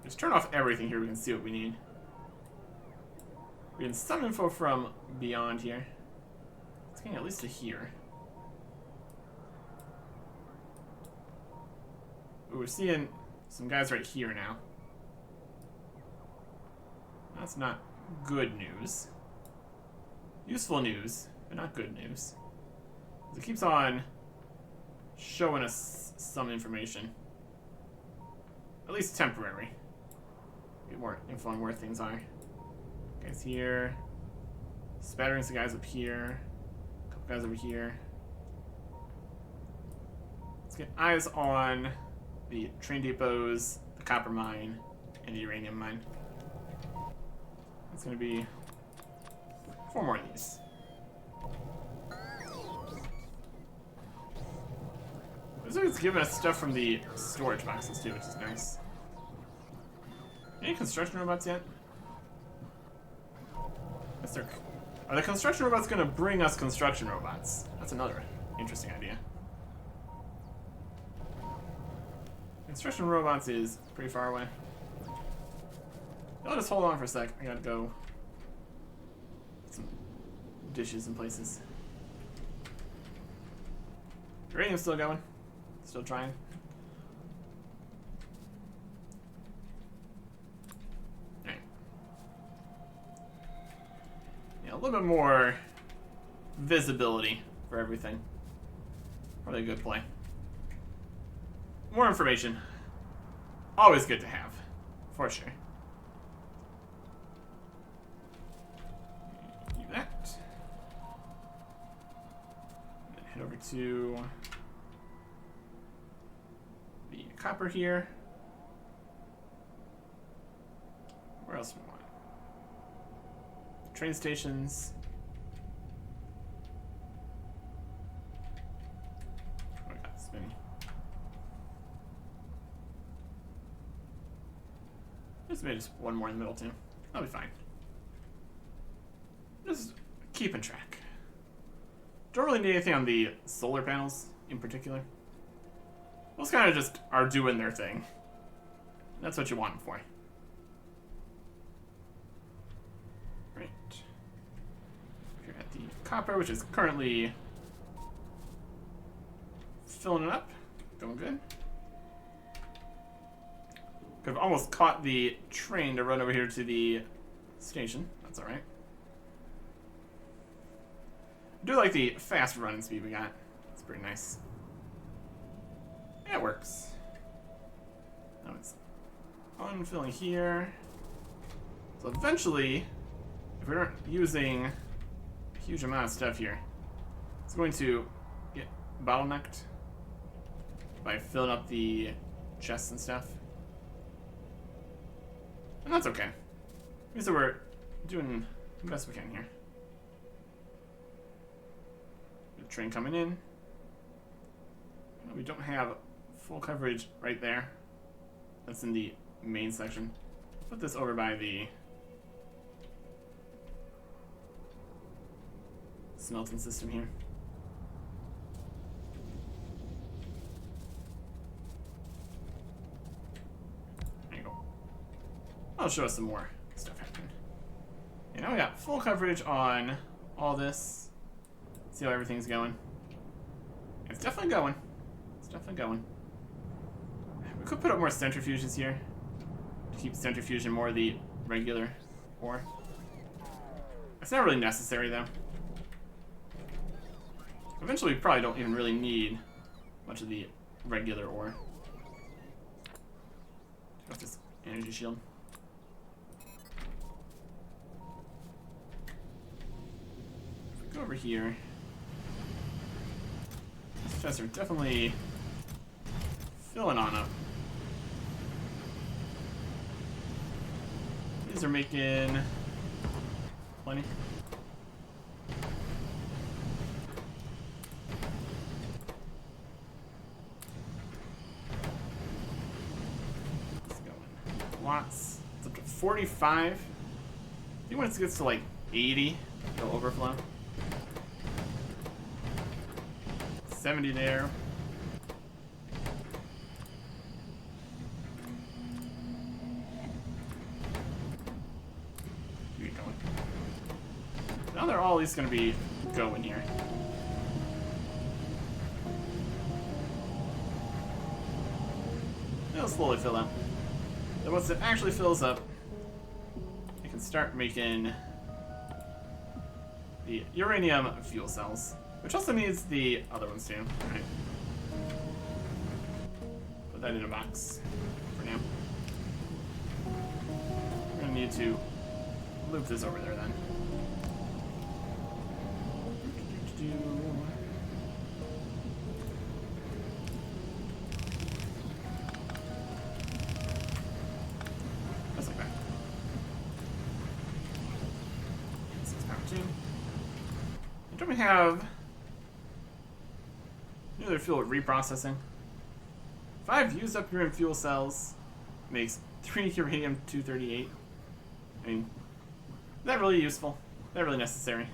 Just turn off everything here. We can see what we need. We're getting some info from beyond here. It's getting at least to here. Ooh, we're seeing some guys right here now. That's not good news. Useful news, but not good news. It keeps on showing us some information. At least temporary. Get more info on where things are. Guys here. Spattering some guys up here. A couple guys over here. Let's get eyes on the train depots, the copper mine, and the uranium mine. It's going to be 4 more of these. Looks like it's giving us stuff from the storage boxes too, which is nice. Any construction robots yet? Yes, are the construction robots going to bring us construction robots? That's another interesting idea. Construction robots is pretty far away. I'll just hold on for a sec. I gotta go get some dishes in places. Uranium's still going. Still trying. Alright. Yeah, a little bit more visibility for everything. Probably a good play. More information. Always good to have. For sure. Do that. Then head over to the copper here. Where else do we want? Train stations. Oh, I got this many. Just maybe just one more in the middle too. That'll be fine. Just keeping track. Don't really need anything on the solar panels in particular. Those kind of just are doing their thing. That's what you want them for. Right. Here at the copper, which is currently filling it up. Going good. Could have almost caught the train to run over here to the station. That's alright. I do like the fast running speed we got. It's pretty nice. Yeah, it works. Now it's unfilling here. So eventually, if we aren't using a huge amount of stuff here, it's going to get bottlenecked by filling up the chests and stuff. And that's okay. Means that we're doing the best we can here. The train coming in. We don't have full coverage right there. That's in the main section. Put this over by the smelting system here. I'll show us some more stuff happening. And now we got full coverage on all this. See how everything's going. It's definitely going. It's definitely going. We could put up more centrifuges here to keep centrifuging more of the regular ore. It's not really necessary though. Eventually we probably don't even really need much of the regular ore. Got this energy shield. Go over here. These chests are definitely filling on up. These are making plenty. It's going lots. It's up to 45. I think once it gets to like 80, it'll overflow. 70 there. Keep going. Now they're all at least going to be going here. It'll slowly fill up. Then once it actually fills up, you can start making the uranium fuel cells, which also needs the other ones too. Right. Put that in a box for now. We're gonna need to loop this over there then. Just like that. 6 power chain. Don't we have another fuel reprocessing? 5 used up uranium fuel cells makes 3 uranium-238. I mean, is that really useful? Is that really necessary? Is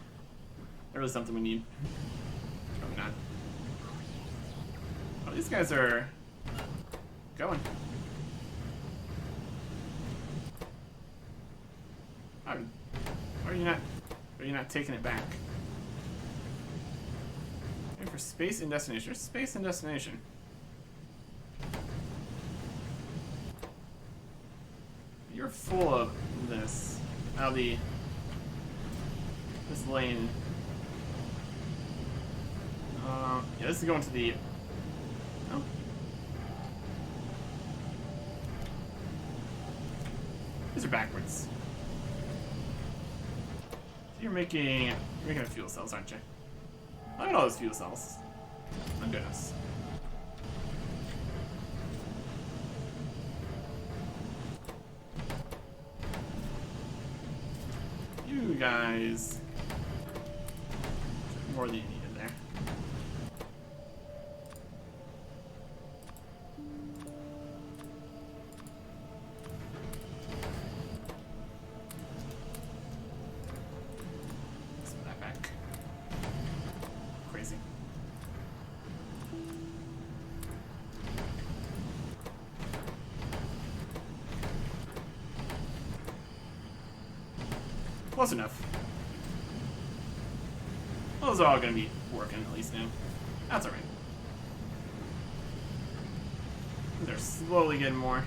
that really something we need? Probably not. Oh, these guys are going. Oh, why are you not taking it back? Waiting for space and destination. There's space and destination. You're full of this. Now this lane. Yeah, this is going to the. Oh. These are backwards. So you're making fuel cells, aren't you? Look at all those fuel cells. My goodness. You guys. More than you needed there. Let's put that back. Crazy. Close enough. Those are all going to be working at least now. That's alright. They're slowly getting more.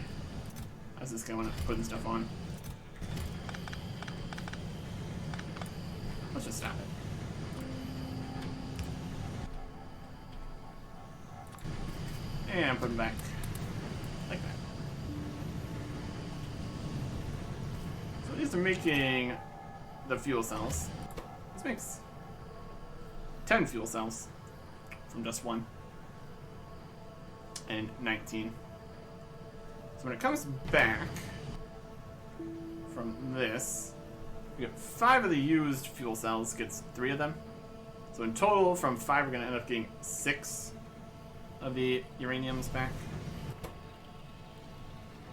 How's this going? Putting stuff on. Let's just stop it. And put them back. Like that. So these are making the fuel cells. This makes 10 fuel cells from just 1 and 19. So when it comes back from this, we get 5 of the used fuel cells, gets 3 of them. So in total, from 5, we're going to end up getting 6 of the uraniums back.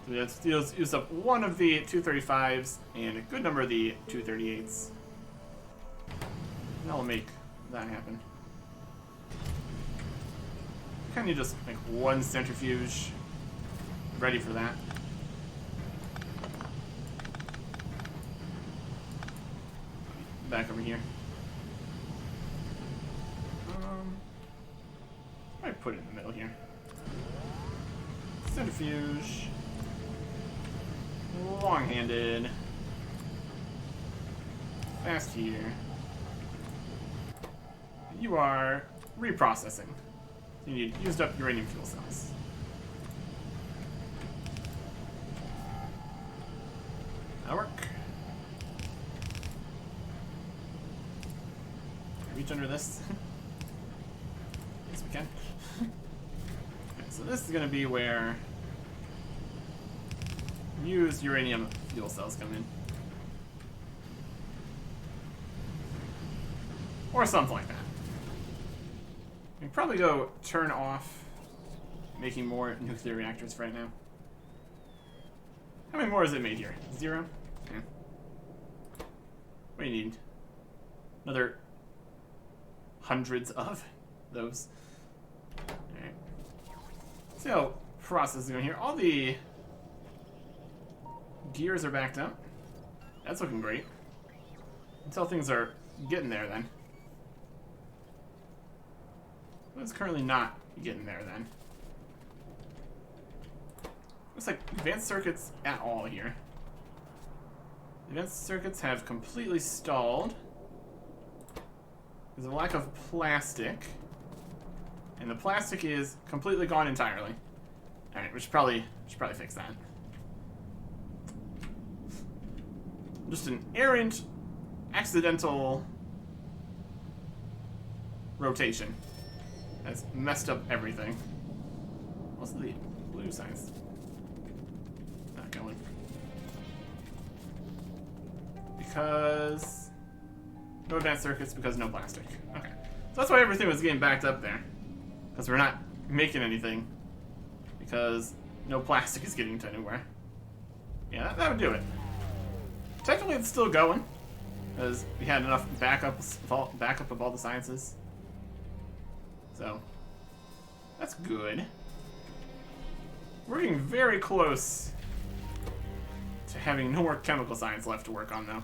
So we have used up 1 of the 235s and a good number of the 238s. And that'll make that happen. Can you just make 1 centrifuge ready for that? Back over here. I put it in the middle here. Centrifuge. Long-handed. Fast here. You are reprocessing. You need used up uranium fuel cells. That'll work. Reach under this. Yes, we can. Okay, so this is going to be where used uranium fuel cells come in. Or something like that. We can probably go turn off making more nuclear reactors for right now. How many more is it made here? 0? Yeah. What do you need? Another hundreds of those. Alright. See how process is going here. All the gears are backed up. That's looking great. Until things are getting there then. It's currently not getting there then. Looks like advanced circuits at all here. Advanced circuits have completely stalled. There's a lack of plastic. And the plastic is completely gone entirely. Alright, we should probably fix that. Just an errant, accidental rotation. That's messed up everything. What's the blue signs? Not going. Because no advanced circuits, because no plastic. Okay. So that's why everything was getting backed up there. Because we're not making anything. Because no plastic is getting to anywhere. Yeah, that would do it. Technically it's still going. Because we had enough backup of all the sciences. So, that's good. We're getting very close to having no more chemical science left to work on, though.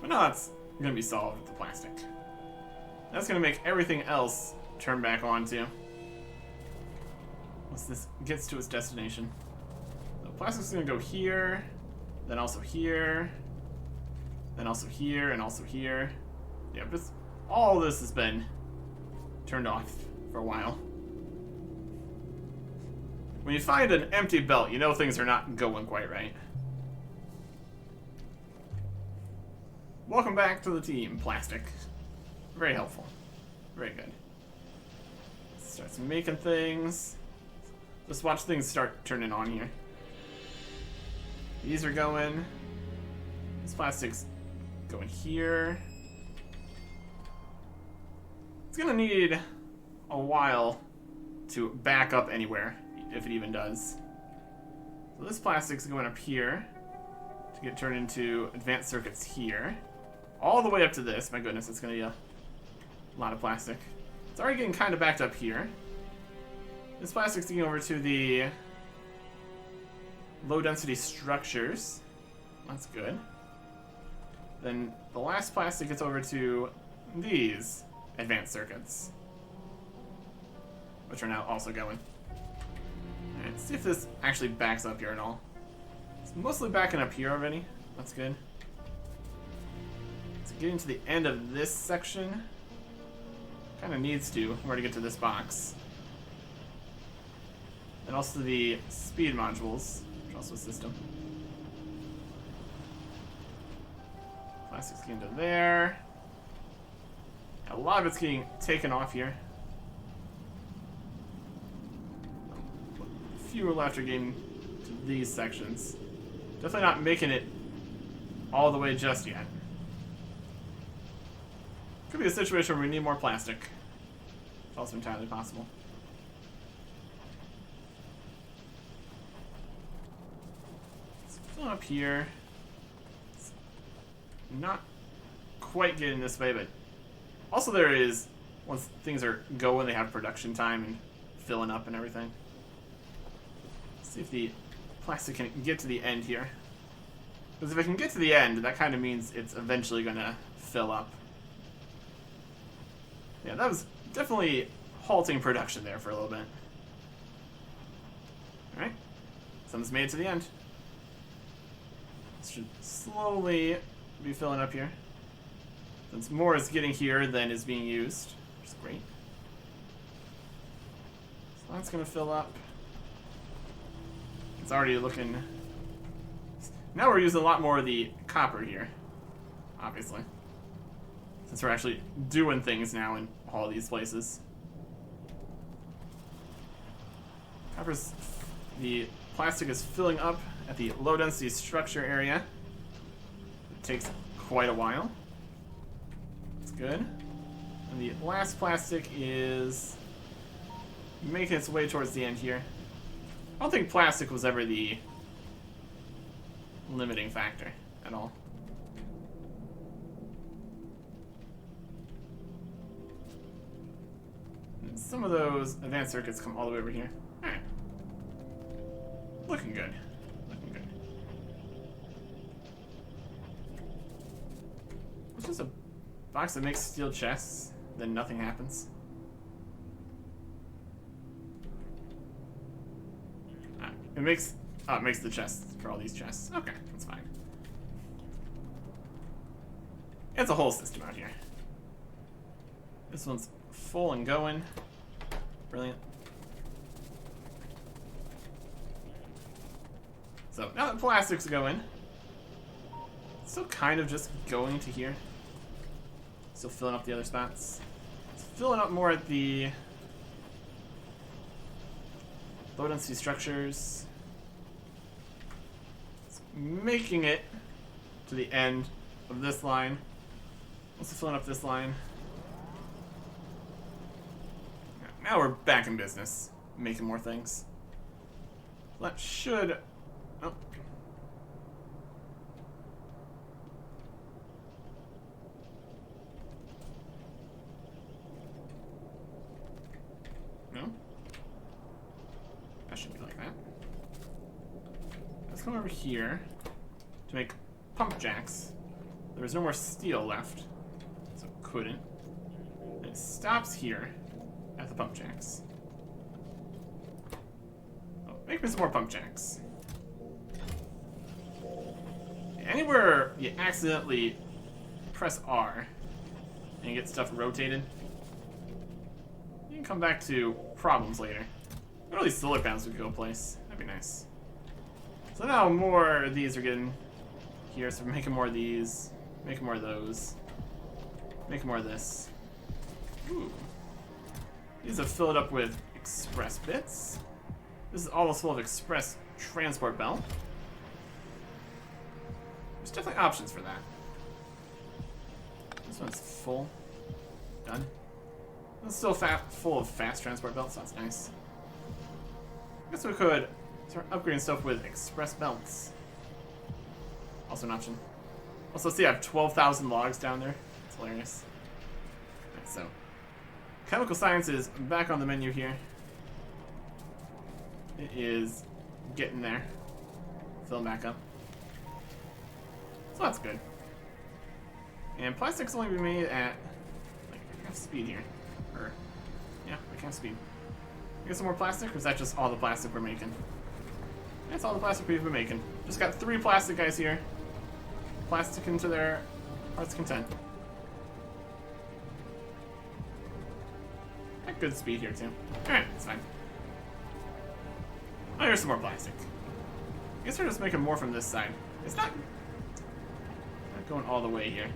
But no, that's going to be solved with the plastic. That's going to make everything else turn back on, too. Once this gets to its destination. So plastic's going to go here, then also here, then also here, and also here. Yeah, but all this has been turned off for a while. When you find an empty belt, you know things are not going quite right. Welcome back to the team, plastic. Very helpful. Very good. Starts making things. Just watch things start turning on here. These are going. This plastic's going here. It's gonna need a while to back up anywhere, if it even does. So this plastic's going up here to get turned into advanced circuits here. All the way up to this. My goodness, it's gonna be a lot of plastic. It's already getting kind of backed up here. This plastic's getting over to the low density structures. That's good. Then the last plastic gets over to these advanced circuits, which are now also going. Alright, let's see if this actually backs up here at all. It's mostly backing up here already. That's good. So getting to the end of this section kind of needs to in order to get to this box. And also the speed modules, which are also a system. Plastic's getting to there. A lot of it's getting taken off here. A few left are getting to these sections. Definitely not making it all the way just yet. Could be a situation where we need more plastic. It's also entirely possible. It's filling up here. It's not quite getting this way, but also there is, once things are going, they have production time and filling up and everything. Let's see if the plastic can get to the end here. Because if it can get to the end, that kind of means it's eventually going to fill up. Yeah, that was definitely halting production there for a little bit. Alright. Something's made it to the end. This should slowly be filling up here. Since more is getting here than is being used, which is great. So that's going to fill up. It's already looking... Now we're using a lot more of the copper here, obviously. Since we're actually doing things now in all these places. Copper's, the plastic is filling up at the low density structure area. It takes quite a while. That's good. And the last plastic is making its way towards the end here. I don't think plastic was ever the limiting factor at all. And some of those advanced circuits come all the way over here. Alright. Looking good. Looking good. It's just a box that makes steel chests, then nothing happens. It makes the chests for all these chests. Okay, that's fine. It's a whole system out here. This one's full and going. Brilliant. So now that plastics go in, it's still kind of just going to here. Still filling up the other spots. It's filling up more at the low density structures. It's making it to the end of this line. Also filling up this line. Now we're back in business, making more things. That should... Oh. No? That should be like that. Let's come over here to make pump jacks. There was no more steel left, so it couldn't. And it stops here at the pump jacks. Oh, make me some more pump jacks. Anywhere you accidentally press R and you get stuff rotated, you can come back to problems later. What are these solar panels we could go place? That'd be nice. So now more of these are getting here, so we're making more of these, making more of those, making more of this. Ooh. These have filled up with express bits. This is almost full of express transport belt. There's definitely options for that. This one's full. Done. It's still full of fast transport belts, so that's nice. I guess we could start upgrading stuff with express belts. Also an option. Also, see, I have 12,000 logs down there. It's hilarious. Right, so, chemical science is back on the menu here. It is getting there. Filling back up. So that's good. And plastic's only been made at like half speed here. Or, yeah, like half speed. Get some more plastic, or is that just all the plastic we're making? That's all the plastic we've been making. Just got 3 plastic guys here. Plastic into their heart's content. Got good speed here too. Alright, that's fine. Oh, here's some more plastic. I guess we're just making more from this side. It's not going all the way here.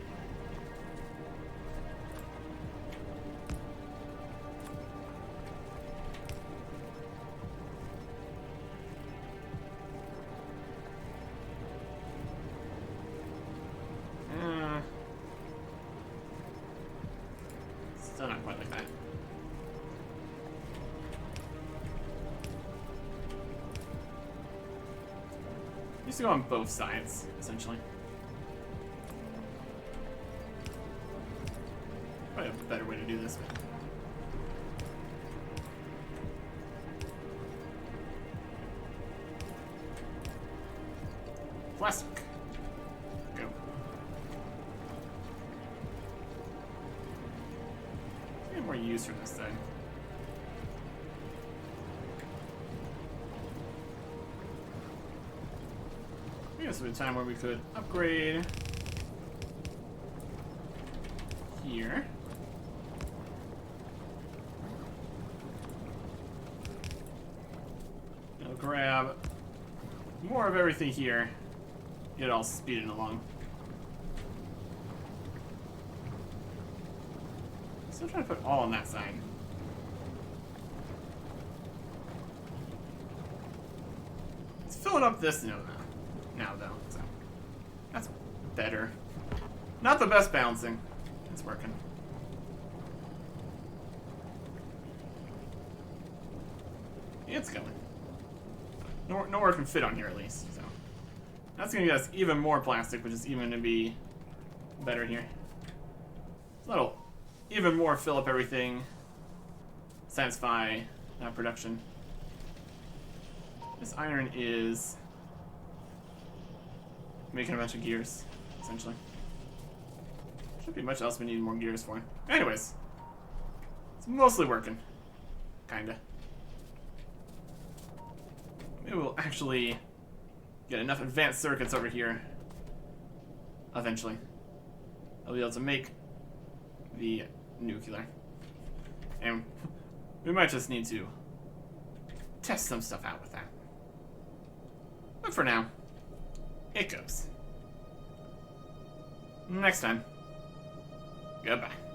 Still not quite like that. Used to go on both sides, essentially. Probably a better way to do this. Plastic. Go. Get more use for this side. I guess there's a time where we could upgrade here. I'll grab more of everything here. Get it all speeding along. Still trying to put all on that side. filling up this now though, so that's better. Not the best balancing. It's working. It's going. Nowhere can fit on here at least, so. That's gonna get us even more plastic, which is even gonna be better here. So that'll even more fill up everything. Satisfy production. This iron is making a bunch of gears, essentially. Shouldn't be much else we need more gears for. Anyways, it's mostly working. Kinda. Maybe we'll actually get enough advanced circuits over here eventually. I'll be able to make the nuclear. And we might just need to test some stuff out with that. But for now, it goes. Next time, goodbye.